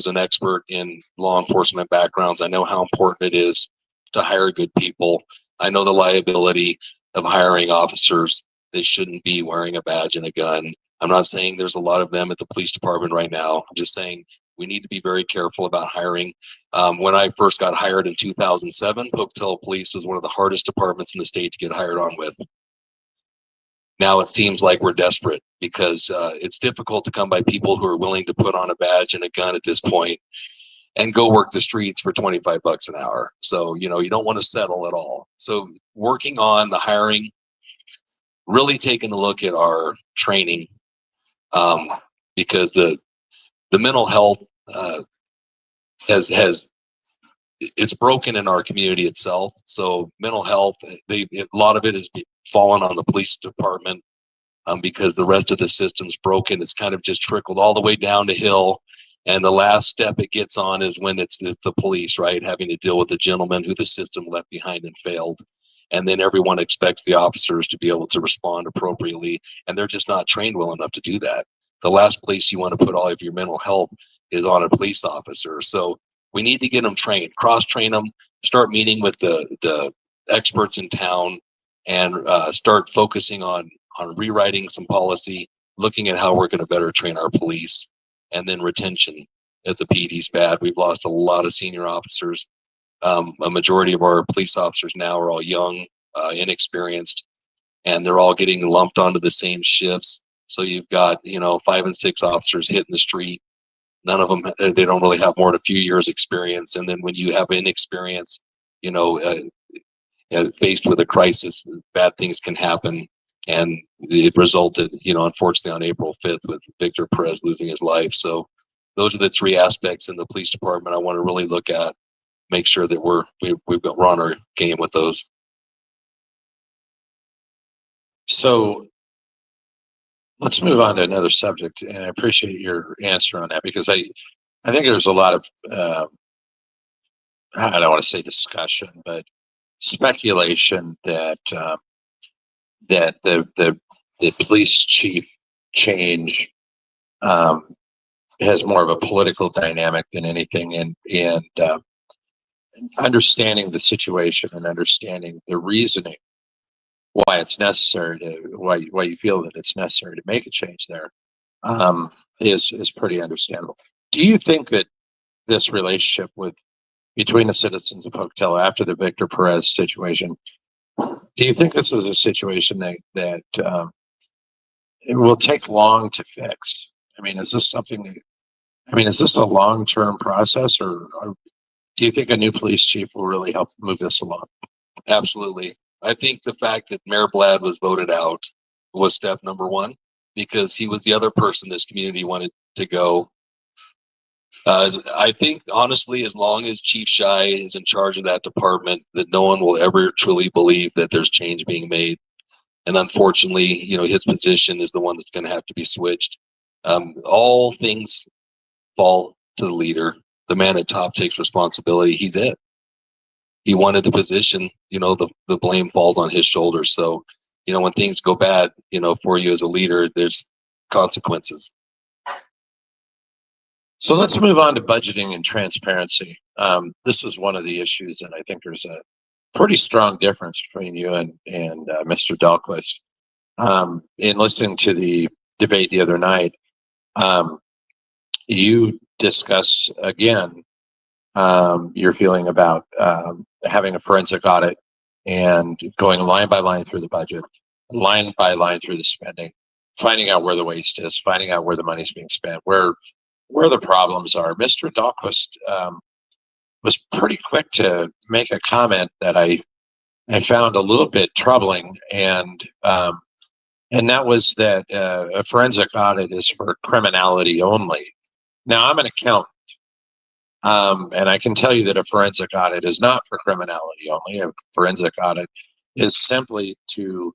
an expert in law enforcement backgrounds. I know how important it is to hire good people. I know the liability of hiring officers that shouldn't be wearing a badge and a gun. I'm not saying there's a lot of them at the police department right now. I'm just saying we need to be very careful about hiring. When I first got hired in 2007, Pocatello Police was one of the hardest departments in the state to get hired on with. Now it seems like we're desperate because it's difficult to come by people who are willing to put on a badge and a gun at this point and go work the streets for 25 bucks an hour. So, you know, you don't want to settle at all. So working on the hiring, really taking a look at our training, because the mental health it's broken in our community itself. So mental health, a lot of it has fallen on the police department because the rest of the system's broken. It's kind of just trickled all the way down to hill. And the last step it gets on is when it's the police, right? Having to deal with the gentleman who the system left behind and failed. And then everyone expects the officers to be able to respond appropriately. And they're just not trained well enough to do that. The last place you want to put all of your mental health is on a police officer. So we need to get them trained, cross-train them, start meeting with the experts in town, and start focusing on rewriting some policy, looking at how we're going to better train our police, and then retention at the PD's bad. We've lost a lot of senior officers. A majority of our police officers now are all young, inexperienced, and they're all getting lumped onto the same shifts. So you've got, 5 and 6 officers hitting the street. None of them, they don't really have more than a few years experience. And then when you have inexperience, faced with a crisis, bad things can happen. And it resulted, unfortunately on April 5th with Victor Perez losing his life. So those are the 3 aspects in the police department I want to really look at, make sure that we're on our game with those. So let's move on to another subject, and I appreciate your answer on that, because I think there's a lot of I don't want to say discussion, but speculation that that the police chief change has more of a political dynamic than anything, and understanding the situation and understanding the reasoning why it's necessary why you feel that it's necessary to make a change there is pretty understandable. Do you think that this relationship between the citizens of Pocatello after the Victor Perez situation, do you think this is a situation that it will take long to fix? I mean, is this a long-term process, or do you think a new police chief will really help move this along? Absolutely. I think the fact that Mayor Blad was voted out was step number 1, because he was the other person this community wanted to go. I think, honestly, as long as Chief Shy is in charge of that department, that no one will ever truly believe that there's change being made. And unfortunately, his position is the one that's going to have to be switched. All things fall to the leader. The man at top takes responsibility. He's it. He wanted the position, the blame falls on his shoulders. So, when things go bad, for you as a leader, there's consequences. So let's move on to budgeting and transparency. This is one of the issues, and I think there's a pretty strong difference between you and Mr. Dahlquist. In listening to the debate the other night, you discuss again your feeling about having a forensic audit and going line by line through the budget, line by line through the spending, finding out where the waste is, finding out where the money's being spent, where the problems are. Mr. Dahlquist was pretty quick to make a comment that I found a little bit troubling, and that was that a forensic audit is for criminality only. Now, I'm an accountant, and I can tell you that a forensic audit is not for criminality only. A forensic audit is simply to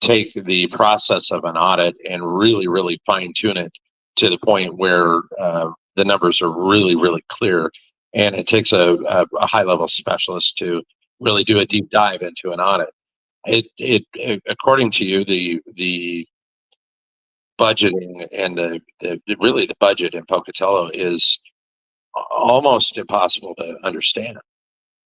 take the process of an audit and really, really fine tune it to the point where the numbers are really, really clear. And it takes a high level specialist to really do a deep dive into an audit. It according to you, the budgeting and the budget in Pocatello is almost impossible to understand.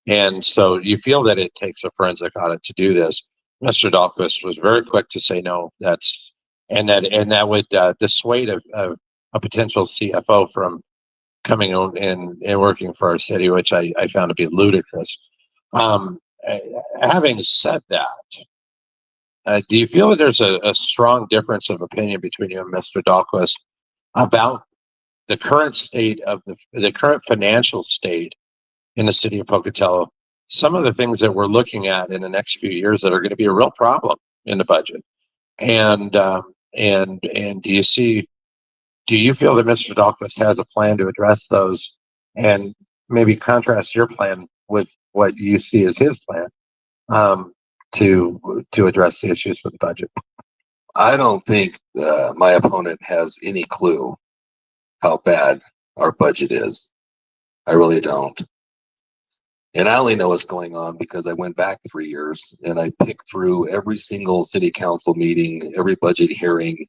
And so you feel that it takes a forensic audit to do this. Mr. Dahlquist was very quick to say no. That would dissuade a potential CFO from coming on and working for our city, which I found to be ludicrous. Having said that, do you feel that there's a strong difference of opinion between you and Mr. Dahlquist about the current state of the current financial state in the city of Pocatello? Some of the things that we're looking at in the next few years that are going to be a real problem in the budget, and do you feel that Mr. Dahlquist has a plan to address those, and maybe contrast your plan with what you see as his plan to address the issues with the budget? I don't think my opponent has any clue how bad our budget is. I really don't. And I only know what's going on because I went back 3 years and I picked through every single city council meeting, every budget hearing,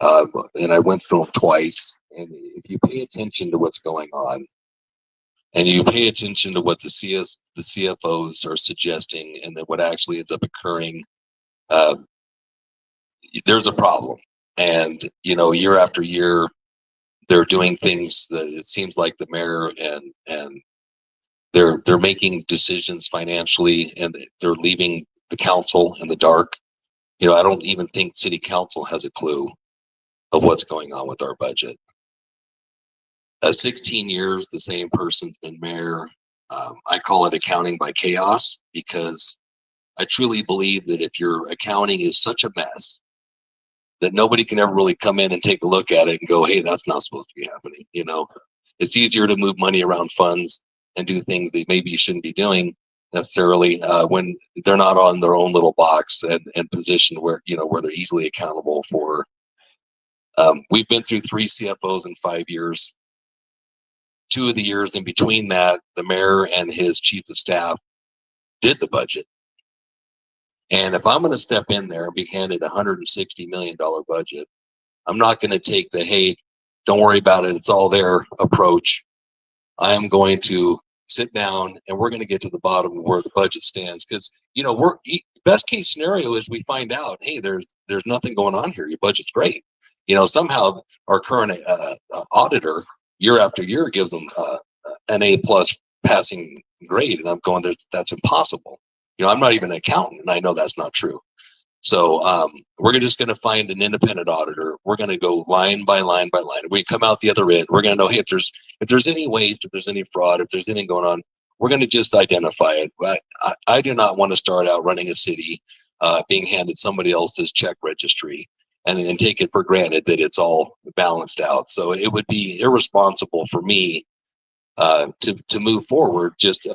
and I went through them twice. And if you pay attention to what's going on, and you pay attention to what the CFOs are suggesting, and then what actually ends up occurring, there's a problem. And year after year, they're doing things that it seems like the mayor and they're making decisions financially, and they're leaving the council in the dark. I don't even think city council has a clue of what's going on with our budget. 16 years, the same person's been mayor. I call it accounting by chaos, because I truly believe that if your accounting is such a mess that nobody can ever really come in and take a look at it and go, hey, that's not supposed to be happening. It's easier to move money around funds and do things that maybe you shouldn't be doing necessarily when they're not on their own little box and position where they're easily accountable for. We've been through 3 CFOs in 5 years. 2 of the years in between that, the mayor and his chief of staff did the budget. And if I'm going to step in there and be handed a $160 million budget, I'm not going to take the, hey, don't worry about it, it's all there approach. I am going to sit down and we're going to get to the bottom of where the budget stands. Because, best case scenario is we find out, hey, there's nothing going on here. Your budget's great. Somehow our current auditor year after year gives them an A+ passing grade. And I'm going, that's impossible. I'm not even an accountant, and I know that's not true. So we're just going to find an independent auditor. We're going to go line by line by line. We come out the other end. We're going to know, hey, if there's any waste, if there's any fraud, if there's anything going on, we're going to just identify it. But I do not want to start out running a city being handed somebody else's check registry and take it for granted that it's all balanced out. So it would be irresponsible for me to move forward just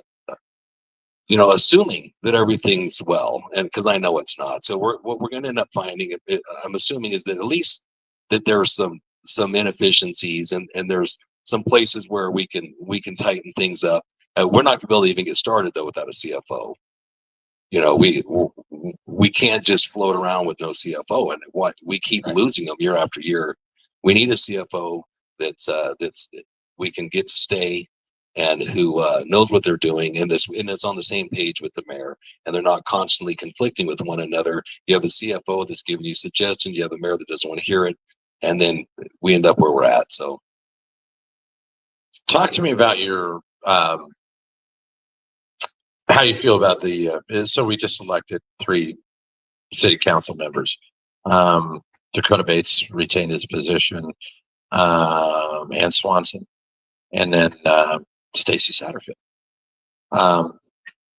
assuming that everything's well, and because I know it's not. So what we're going to end up finding, I'm assuming, is that at least that there's some inefficiencies, and there's some places where we can tighten things up. We're not going to be able to even get started though without a CFO. We can't just float around with no CFO, and what we keep losing them year after year. We need a CFO that's we can get to stay, and who knows what they're doing, and it's on the same page with the mayor, and they're not constantly conflicting with one another. You have a CFO that's giving you suggestions, you have a mayor that doesn't want to hear it, and then we end up where we're at. So, talk to me about your how you feel about the. So we just elected 3 city council members. Dakota Bates retained his position, Ann Swanson, and then Stacy Satterfield.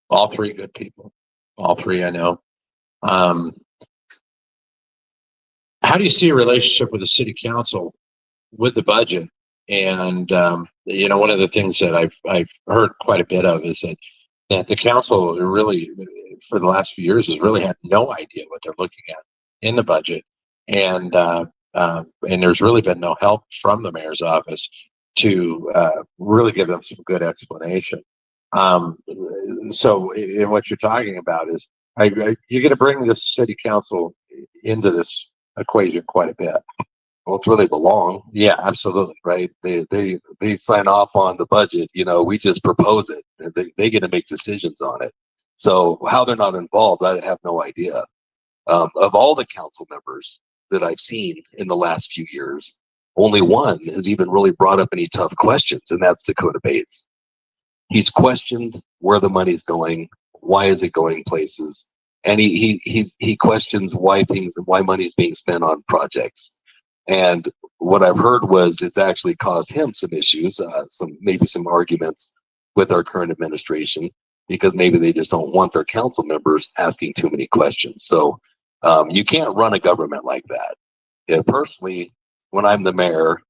All 3 good people. All 3 I know. How do you see a relationship with the city council with the budget? And one of the things that I've heard quite a bit of is that the council really, for the last few years, has really had no idea what they're looking at in the budget, and there's really been no help from the mayor's office to really give them some good explanation. So, in what you're talking about is, you're going to bring the city council into this equation quite a bit. well, it's where they belong. Yeah, absolutely. Right? They sign off on the budget. We just propose it. They get to make decisions on it. So how they're not involved, I have no idea. Of all the council members that I've seen in the last few years, only one has even really brought up any tough questions, and that's Dakota Bates. He's questioned where the money's going, why is it going places, and he questions why money's being spent on projects. And what I've heard was it's actually caused him some issues, maybe some arguments with our current administration, because maybe they just don't want their council members asking too many questions. So you can't run a government like that. And personally, when I'm the mayor,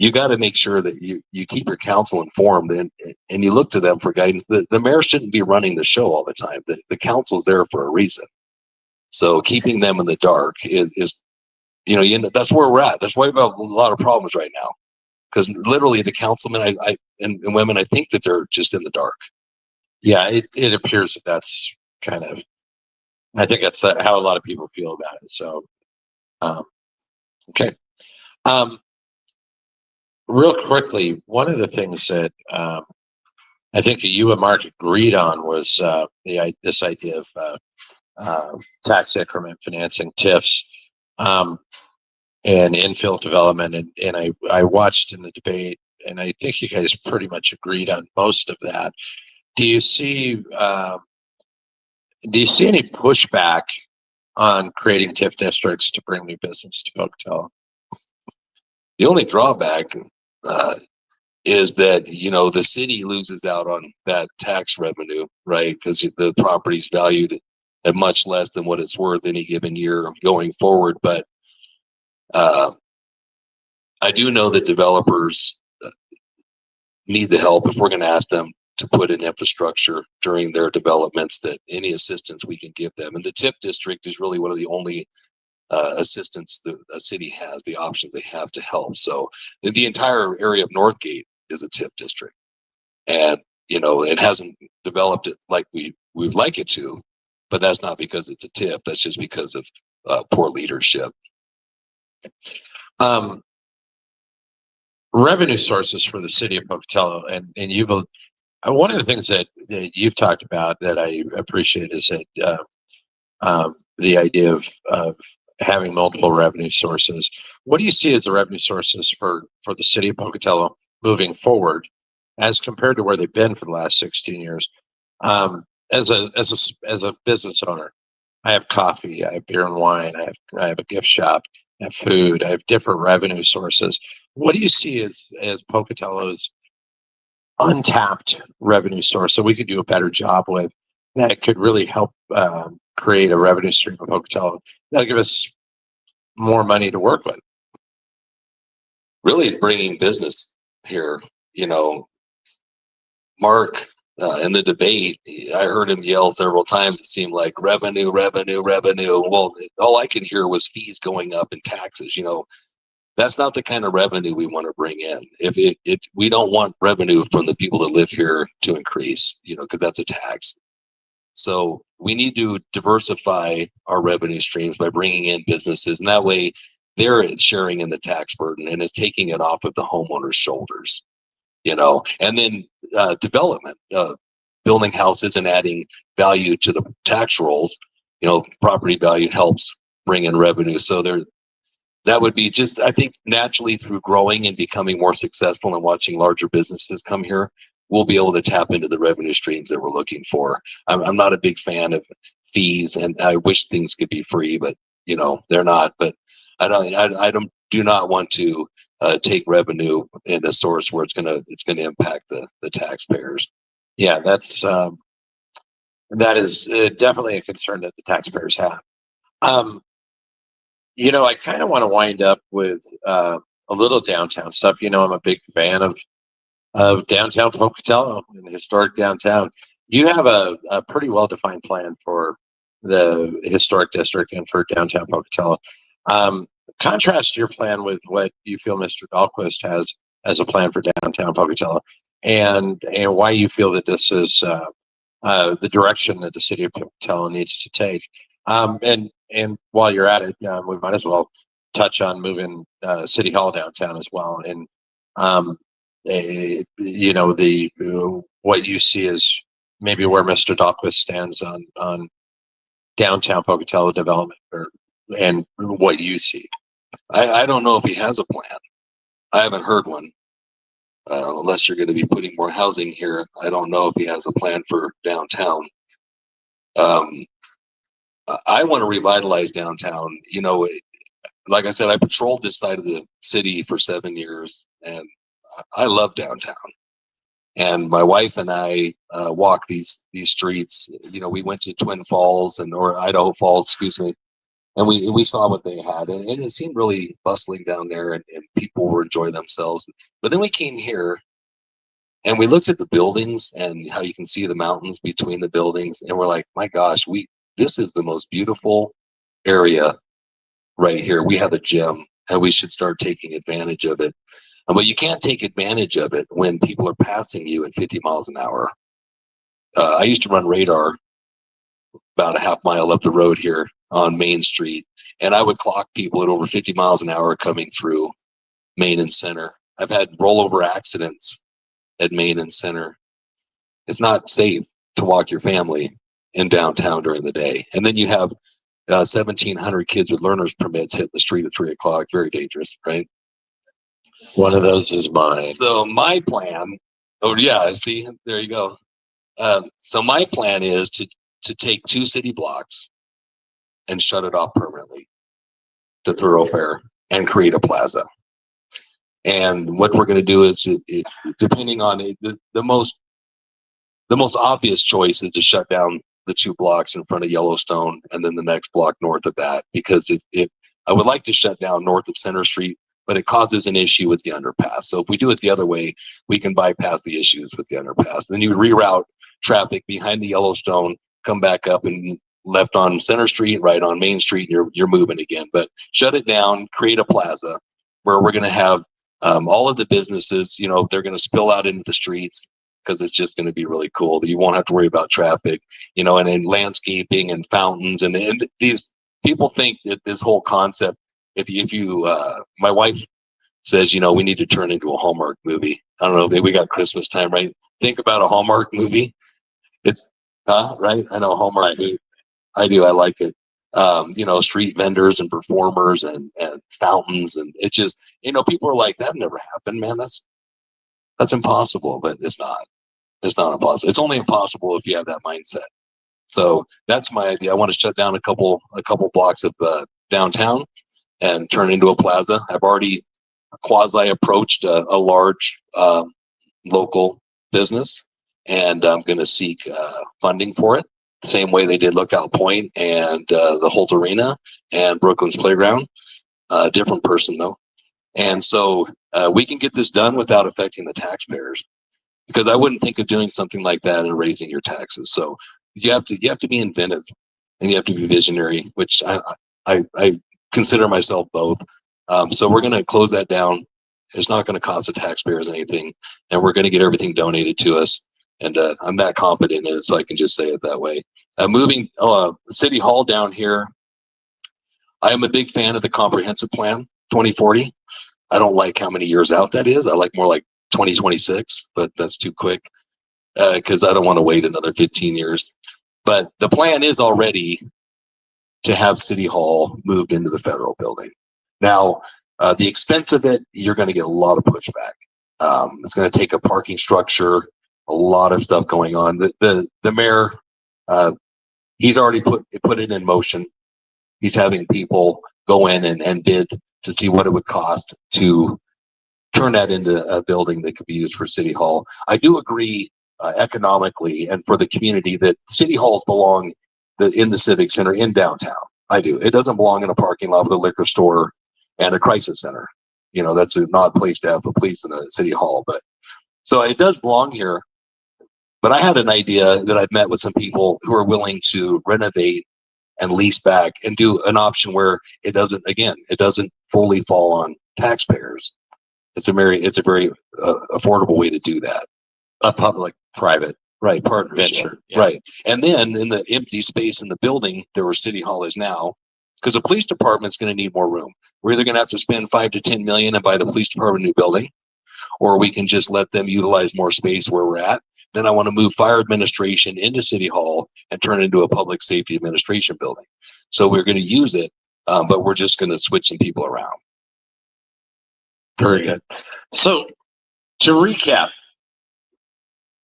you got to make sure that you keep your council informed, and you look to them for guidance. The mayor shouldn't be running the show all the time. The council's there for a reason. So keeping them in the dark is that's where we're at. That's why we have a lot of problems right now, because literally the councilmen and women, I think that they're just in the dark. Yeah, it appears that's kind of. I think that's how a lot of people feel about it. So, okay. Real quickly, one of the things that I think you and Mark agreed on was this idea of tax increment financing, TIFs, and infill development. And I watched in the debate, and I think you guys pretty much agreed on most of that. Do you see any pushback on creating TIF districts to bring new business to Pocatello? The only drawback is that the city loses out on that tax revenue, right? Because the property's valued at much less than what it's worth any given year going forward. But I do know that developers need the help if we're going to ask them to put in infrastructure during their developments, that any assistance we can give them. And the TIF district is really one of the only assistance that a city has, the options they have to help. So the entire area of Northgate is a TIF district, and it hasn't developed it like we'd like it to, but that's not because it's a TIF. That's just because of poor leadership. Revenue sources for the city of Pocatello, and you've one of the things that you've talked about that I appreciate is that the idea of having multiple revenue sources. What do you see as the revenue sources for the city of Pocatello moving forward, as compared to where they've been for the last 16 years? As a business owner, I have coffee, I have beer and wine, I have a gift shop, I have food, I have different revenue sources. What do you see as Pocatello's untapped revenue source that we could do a better job with, that could really help create a revenue stream of Pocatello that'll give us more money to work with? Really bringing business here. Mark in the debate, I heard him yell several times. It seemed like revenue, revenue, revenue. Well, all I could hear was fees going up and taxes. That's not the kind of revenue we want to bring in. We don't want revenue from the people that live here to increase, because that's a tax. So we need to diversify our revenue streams by bringing in businesses, and that way they're sharing in the tax burden and it's taking it off of the homeowner's shoulders. And then development, building houses and adding value to the tax rolls. Property value helps bring in revenue. So that would be just, I think, naturally through growing and becoming more successful and watching larger businesses come here, we'll be able to tap into the revenue streams that we're looking for. I'm not a big fan of fees, and I wish things could be free, but they're not. But do not want to take revenue in a source where it's gonna impact the taxpayers. Yeah, that is definitely a concern that the taxpayers have. I kind of want to wind up with a little downtown stuff. I'm a big fan of downtown Pocatello and the historic downtown. You have a pretty well-defined plan for the historic district and for downtown Pocatello. Contrast your plan with what you feel Mr. Dahlquist has as a plan for downtown Pocatello, and why you feel that this is the direction that the city of Pocatello needs to take. And while you're at it, we might as well touch on moving City Hall downtown as well. And what you see is maybe where Mr. Dahlquist stands on downtown Pocatello development, and what you see. I don't know if he has a plan. I haven't heard one. Unless you're going to be putting more housing here, I don't know if he has a plan for downtown. I want to revitalize downtown. Like I said, I patrolled this side of the city for 7 years, and I love downtown. And my wife and I walk these streets. We went to Twin Falls or Idaho Falls, excuse me, and we saw what they had, and it seemed really bustling down there, and people were enjoying themselves. But then we came here, and we looked at the buildings and how you can see the mountains between the buildings, and we're like, my gosh, this is the most beautiful area right here. We have a gem, and we should start taking advantage of it. But you can't take advantage of it when people are passing you at 50 miles an hour. I used to run radar about a half mile up the road here on Main Street, and I would clock people at over 50 miles an hour coming through Main and Center. I've had rollover accidents at Main and Center. It's not safe to walk your family in downtown during the day. And then you have 1,700 kids with learner's permits hitting the street at 3 o'clock. Very dangerous, right? One of those is mine. So my plan, see, there you go. So my plan is to take 2 city blocks and shut it off permanently to thoroughfare and create a plaza. And what we're going to do is, depending on the most obvious choice is to shut down the 2 blocks in front of Yellowstone and then the next block north of that, because I would like to shut down north of Center Street, but it causes an issue with the underpass. So if we do it the other way, we can bypass the issues with the underpass. Then you reroute traffic behind the Yellowstone, come back up and left on Center Street, right on Main Street, and you're moving again. But shut it down, create a plaza where we're going to have all of the businesses, they're going to spill out into the streets, because it's just going to be really cool. You won't have to worry about traffic, and then landscaping and fountains. And these people think that this whole concept, if you my wife says, we need to turn into a Hallmark movie. I don't know, maybe we got Christmas time, right? Think about a Hallmark movie. It's right. I know Hallmark movie. I do. I like it. Street vendors and performers and fountains, and it's just, people are like, that never happened, man. That's impossible. But it's not. It's not impossible. It's only impossible if you have that mindset. So that's my idea. I want to shut down a couple blocks of downtown and turn into a plaza. I've already quasi approached a large local business, and I'm going to seek funding for it, the same way they did Lookout Point and the Holt Arena and Brooklyn's Playground. Different person though. And so we can get this done without affecting the taxpayers. because I wouldn't think of doing something like that and raising your taxes. So you have to be inventive, and you have to be visionary, which I consider myself both. So we're going to close that down. It's not going to cost the taxpayers anything, and we're going to get everything donated to us. And I'm that confident in it, so I can just say it that way. Moving City Hall down here, I am a big fan of the comprehensive plan 2040. I don't like how many years out that is. I like more like 2026, but that's too quick because I don't want to wait another 15 years. But the plan is already to have City Hall moved into the federal building. Now, the expense of it, you're going to get a lot of pushback. It's going to take a parking structure, a lot of stuff going on. The mayor, he's already put it in motion. He's having people go in and bid to see what it would cost to turn that into a building that could be used for City Hall. I do agree economically and for the community that City Halls belong in the Civic Center in downtown. I do. It doesn't belong in a parking lot with a liquor store and a crisis center. You know, that's an odd place to have the police in a City Hall. But so it does belong here. But I had an idea that I've met with some people who are willing to renovate and lease back and do an option where it doesn't fully fall on taxpayers. It's a very affordable way to do that. A public-private Right, partnership. venture. Yeah. Right. And then in the empty space in the building, there where City Hall is now, because the police department's going to need more room. We're either going to have to spend 5 to 10 million and buy the police department a new building, or we can just let them utilize more space where we're at. Then I want to move fire administration into City Hall and turn it into a public safety administration building. So we're going to use it, but we're just going to switch some people around. Very good. So to recap,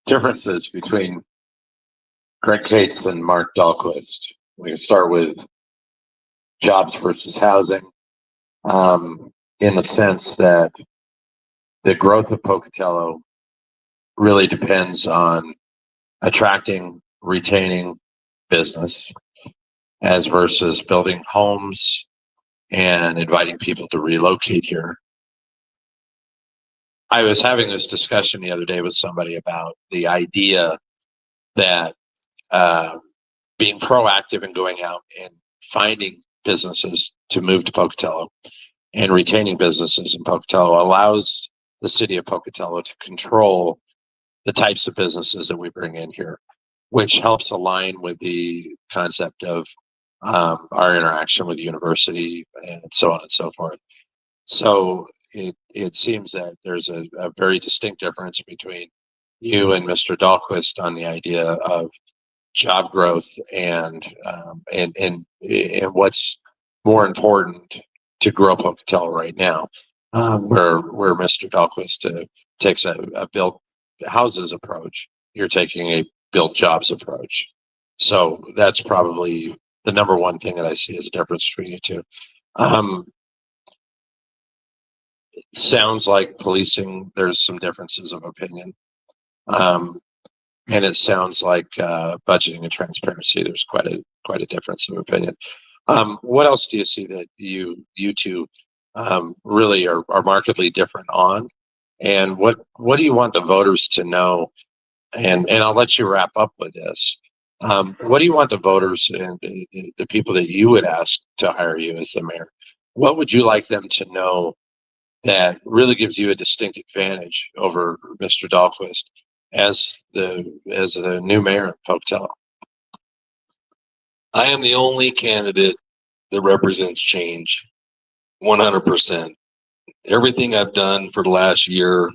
differences between Greg Cates and Mark Dahlquist. We can start with jobs versus housing, in the sense that the growth of Pocatello really depends on attracting, retaining business, as versus building homes and inviting people to relocate here. I was having this discussion the other day with somebody about the idea that being proactive and going out and finding businesses to move to Pocatello and retaining businesses in Pocatello allows the city of Pocatello to control the types of businesses that we bring in here, which helps align with the concept of our interaction with the university and so on and so forth. So it seems that there's a very distinct difference between you and Mr. Dahlquist on the idea of job growth and what's more important to grow Pocatello right now, where Mr. Dahlquist takes a build houses approach. You're taking a build jobs approach. So that's probably the number one thing that I see as a difference between you two. Sounds like policing, there's some differences of opinion. And it sounds like budgeting and transparency, there's quite a difference of opinion. What else do you see that you two really are markedly different on? And what do you want the voters to know? And I'll let you wrap up with this. What do you want the voters and the people that you would ask to hire you as the mayor? What would you like them to know that really gives you a distinct advantage over Mr. Dahlquist as the new mayor of Pocatello? I am the only candidate that represents change 100%. Everything I've done for the last year,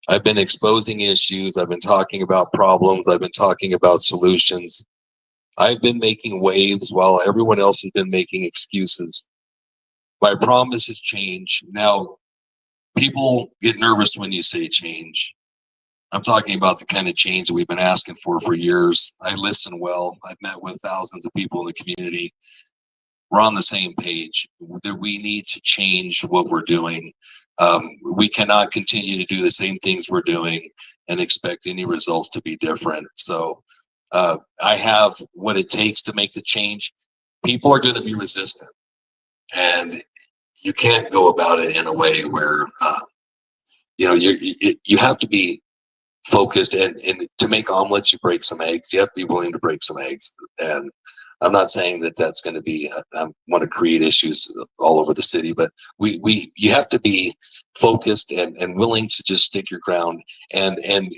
I've been exposing issues. I've been talking about problems. I've been talking about solutions. I've been making waves while everyone else has been making excuses. My promise is change. Now, people get nervous when you say change. I'm talking about the kind of change that we've been asking for years. I listen well. I've met with thousands of people in the community. We're on the same page. We need to change what we're doing. We cannot continue to do the same things we're doing and expect any results to be different. So I have what it takes to make the change. People are going to be resistant, and you can't go about it in a way where you have to be focused, and to make omelets, you break some eggs. You have to be willing to break some eggs. And I'm not saying that that's going to be, I want to create issues all over the city, but you have to be focused and willing to just stick your ground. And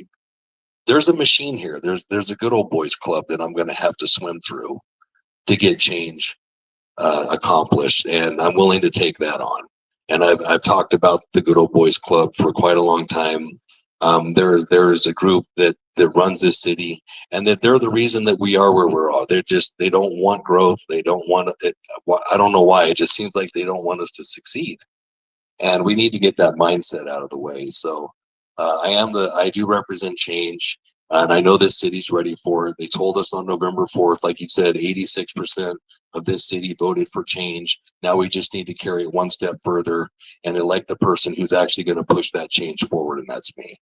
there's a machine here. There's a good old boys club that I'm going to have to swim through to get change accomplished, and I'm willing to take that on. And I've talked about the Good Old Boys Club for quite a long time. There is a group that runs this city, and that they're the reason that we are where we're at. They don't want growth. They don't want it. I don't know why. It just seems like they don't want us to succeed, and we need to get that mindset out of the way. So I do represent change. And I know this city's ready for it. They told us on November 4th, like you said, 86% of this city voted for change. Now we just need to carry it one step further and elect the person who's actually going to push that change forward, and that's me.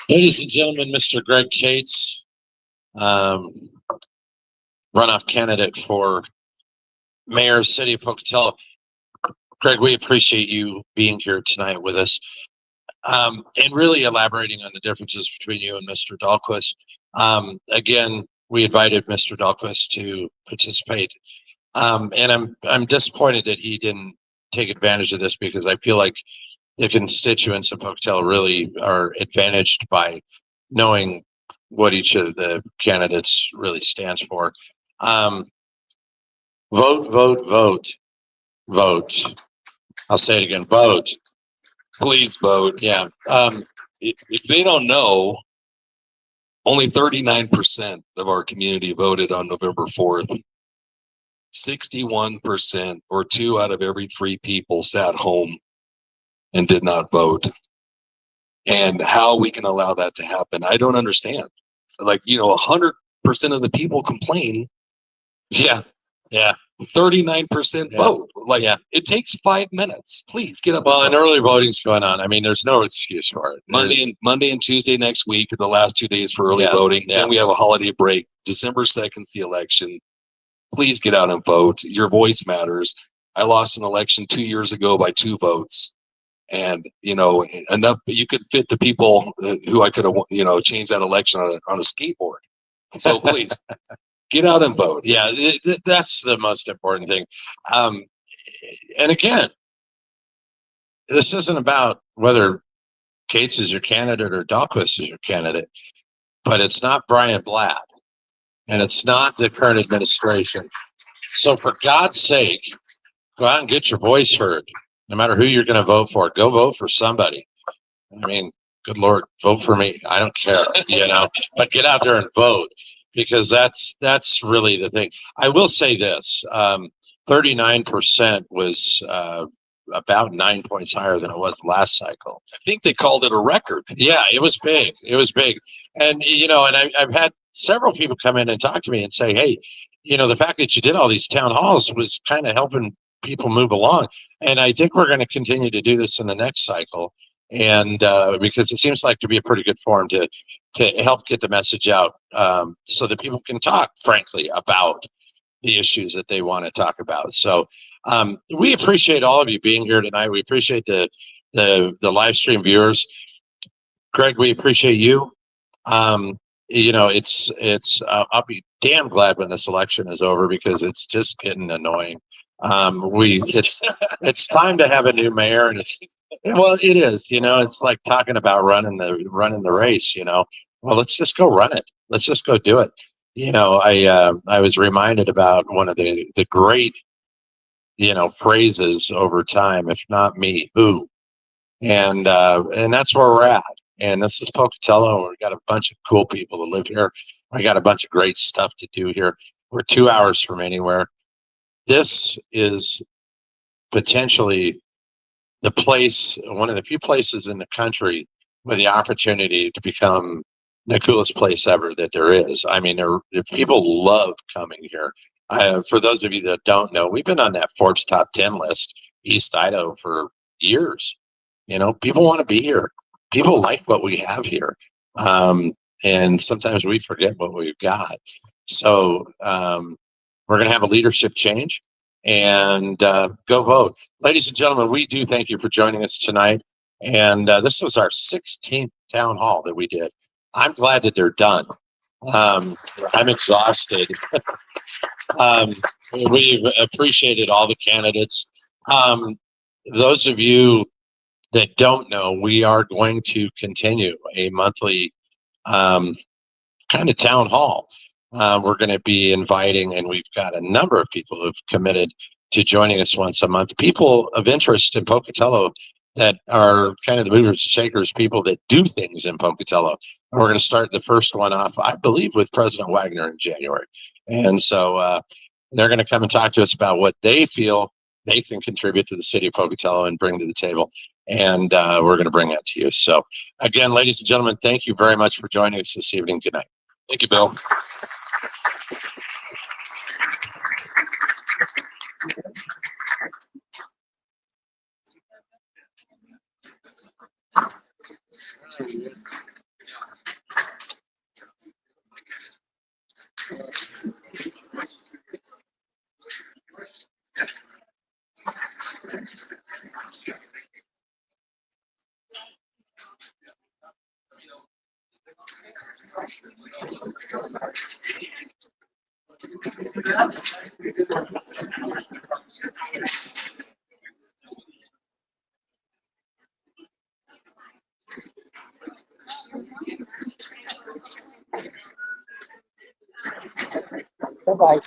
Ladies and gentlemen, Mr. Greg Cates, runoff candidate for Mayor of City of Pocatello. Greg, we appreciate you being here tonight with us, and really elaborating on the differences between you and Mr. Dahlquist. Again, we invited Mr. Dahlquist to participate, and I'm disappointed that he didn't take advantage of this, because I feel like the constituents of Pocatello really are advantaged by knowing what each of the candidates really stands for. Vote, vote, vote, vote. I'll say it again, vote. Please vote. Yeah. If they don't know, only 39% of our community voted on November 4th. 61%, or 2 out of every 3 people, sat home and did not vote. And how we can allow that to happen, I don't understand. Like, 100% of the people complain. Yeah. 39% vote. Like, yeah. It takes 5 minutes. Please get up. Well, and early voting's going on. I mean, there's no excuse for it. Monday and Tuesday next week are the last 2 days for early voting. Yeah. Then we have a holiday break. December 2nd's the election. Please get out and vote. Your voice matters. I lost an election 2 years ago by 2 votes. And, enough, you could fit the people who I could have, changed that election on a skateboard. So please get out and vote. Yeah, that's the most important thing. And again, this isn't about whether Cates is your candidate or Dahlquist is your candidate, but it's not Brian Blatt, and it's not the current administration. So for God's sake, go out and get your voice heard. No matter who you're going to vote for, go vote for somebody. I mean, good Lord, vote for me. I don't care, but get out there and vote, because that's really the thing. I will say this, 39% was about 9 points higher than it was last cycle. I think they called it a record. Yeah, it was big. It was big. And, I've had several people come in and talk to me and say, hey, the fact that you did all these town halls was kind of helping people move along. And I think we're going to continue to do this in the next cycle. And because it seems like to be a pretty good forum to help get the message out, so that people can talk frankly about the issues that they want to talk about. So we appreciate all of you being here tonight. We appreciate the live stream viewers. Greg, we appreciate you. It's I'll be damn glad when this election is over, because it's just getting annoying. It's time to have a new mayor, and it is, it's like talking about running the race, well, let's just go run it. Let's just go do it. I was reminded about one of the great, phrases over time, if not me, who, and that's where we're at. And this is Pocatello, and we've got a bunch of cool people that live here. I got a bunch of great stuff to do here. We're 2 hours from anywhere. This is potentially the place, one of the few places in the country with the opportunity to become the coolest place ever that there is. I mean, people love coming here. For those of you that don't know, we've been on that Forbes top 10 list, East Idaho, for years. People want to be here. People like what we have here. And sometimes we forget what we've got. So we're going to have a leadership change. and go vote. Ladies and gentlemen, we do thank you for joining us tonight. And this was our 16th town hall that we did. I'm glad that they're done. I'm exhausted. We've appreciated all the candidates. Those of you that don't know, we are going to continue a monthly kind of town hall. We're going to be inviting, and we've got a number of people who've committed to joining us once a month. People of interest in Pocatello that are kind of the movers and shakers, people that do things in Pocatello. And we're going to start the first one off, I believe, with President Wagner in January. And so they're going to come and talk to us about what they feel they can contribute to the city of Pocatello and bring to the table. And we're going to bring that to you. So again, ladies and gentlemen, thank you very much for joining us this evening. Good night. Thank you, Bill. Bye-bye.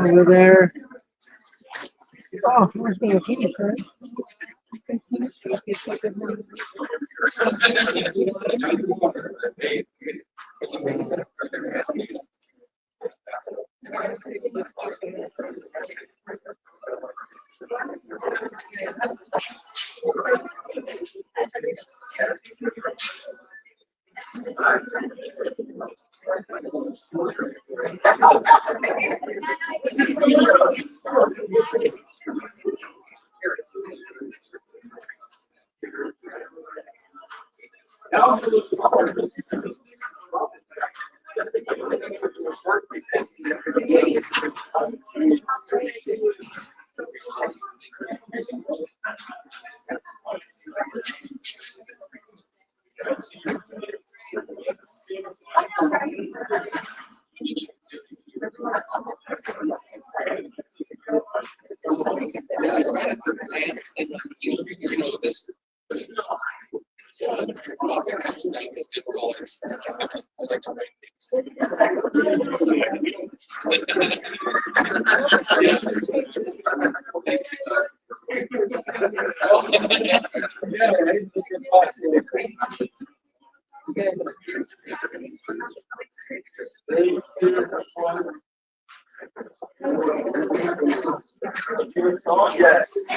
Over there. Oh, there's me a kitty, right? Yes.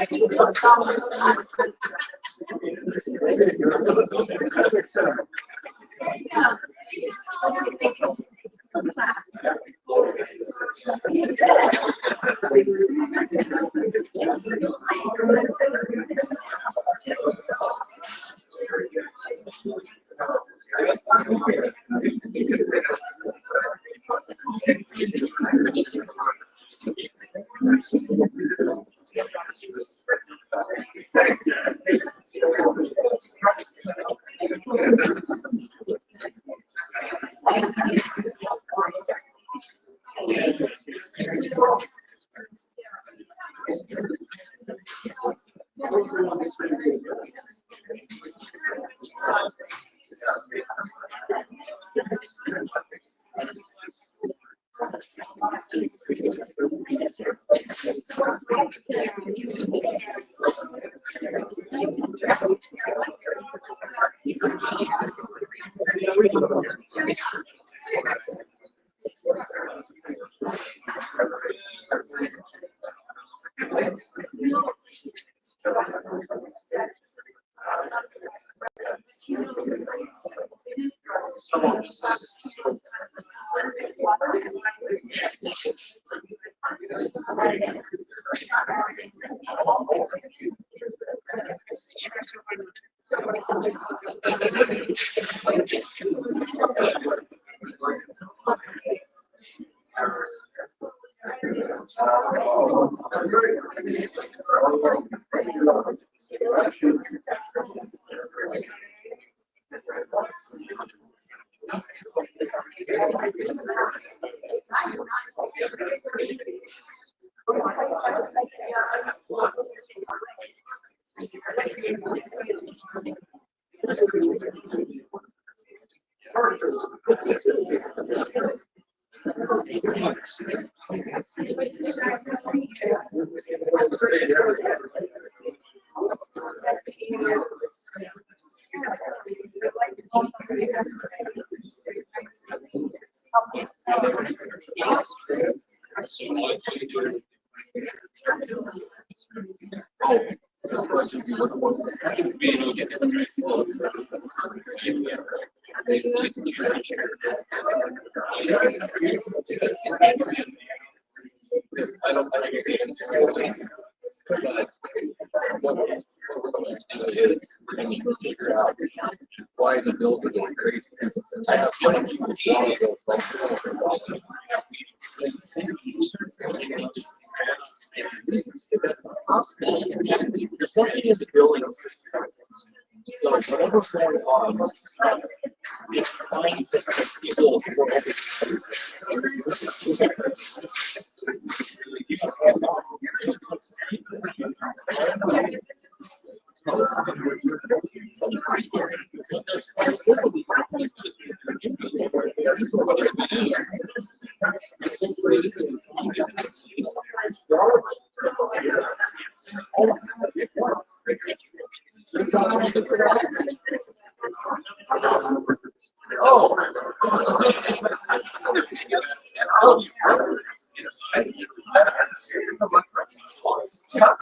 Why the bills are going crazy. I have there's something in the building system. So whatever's going on, it's fine that people Oh.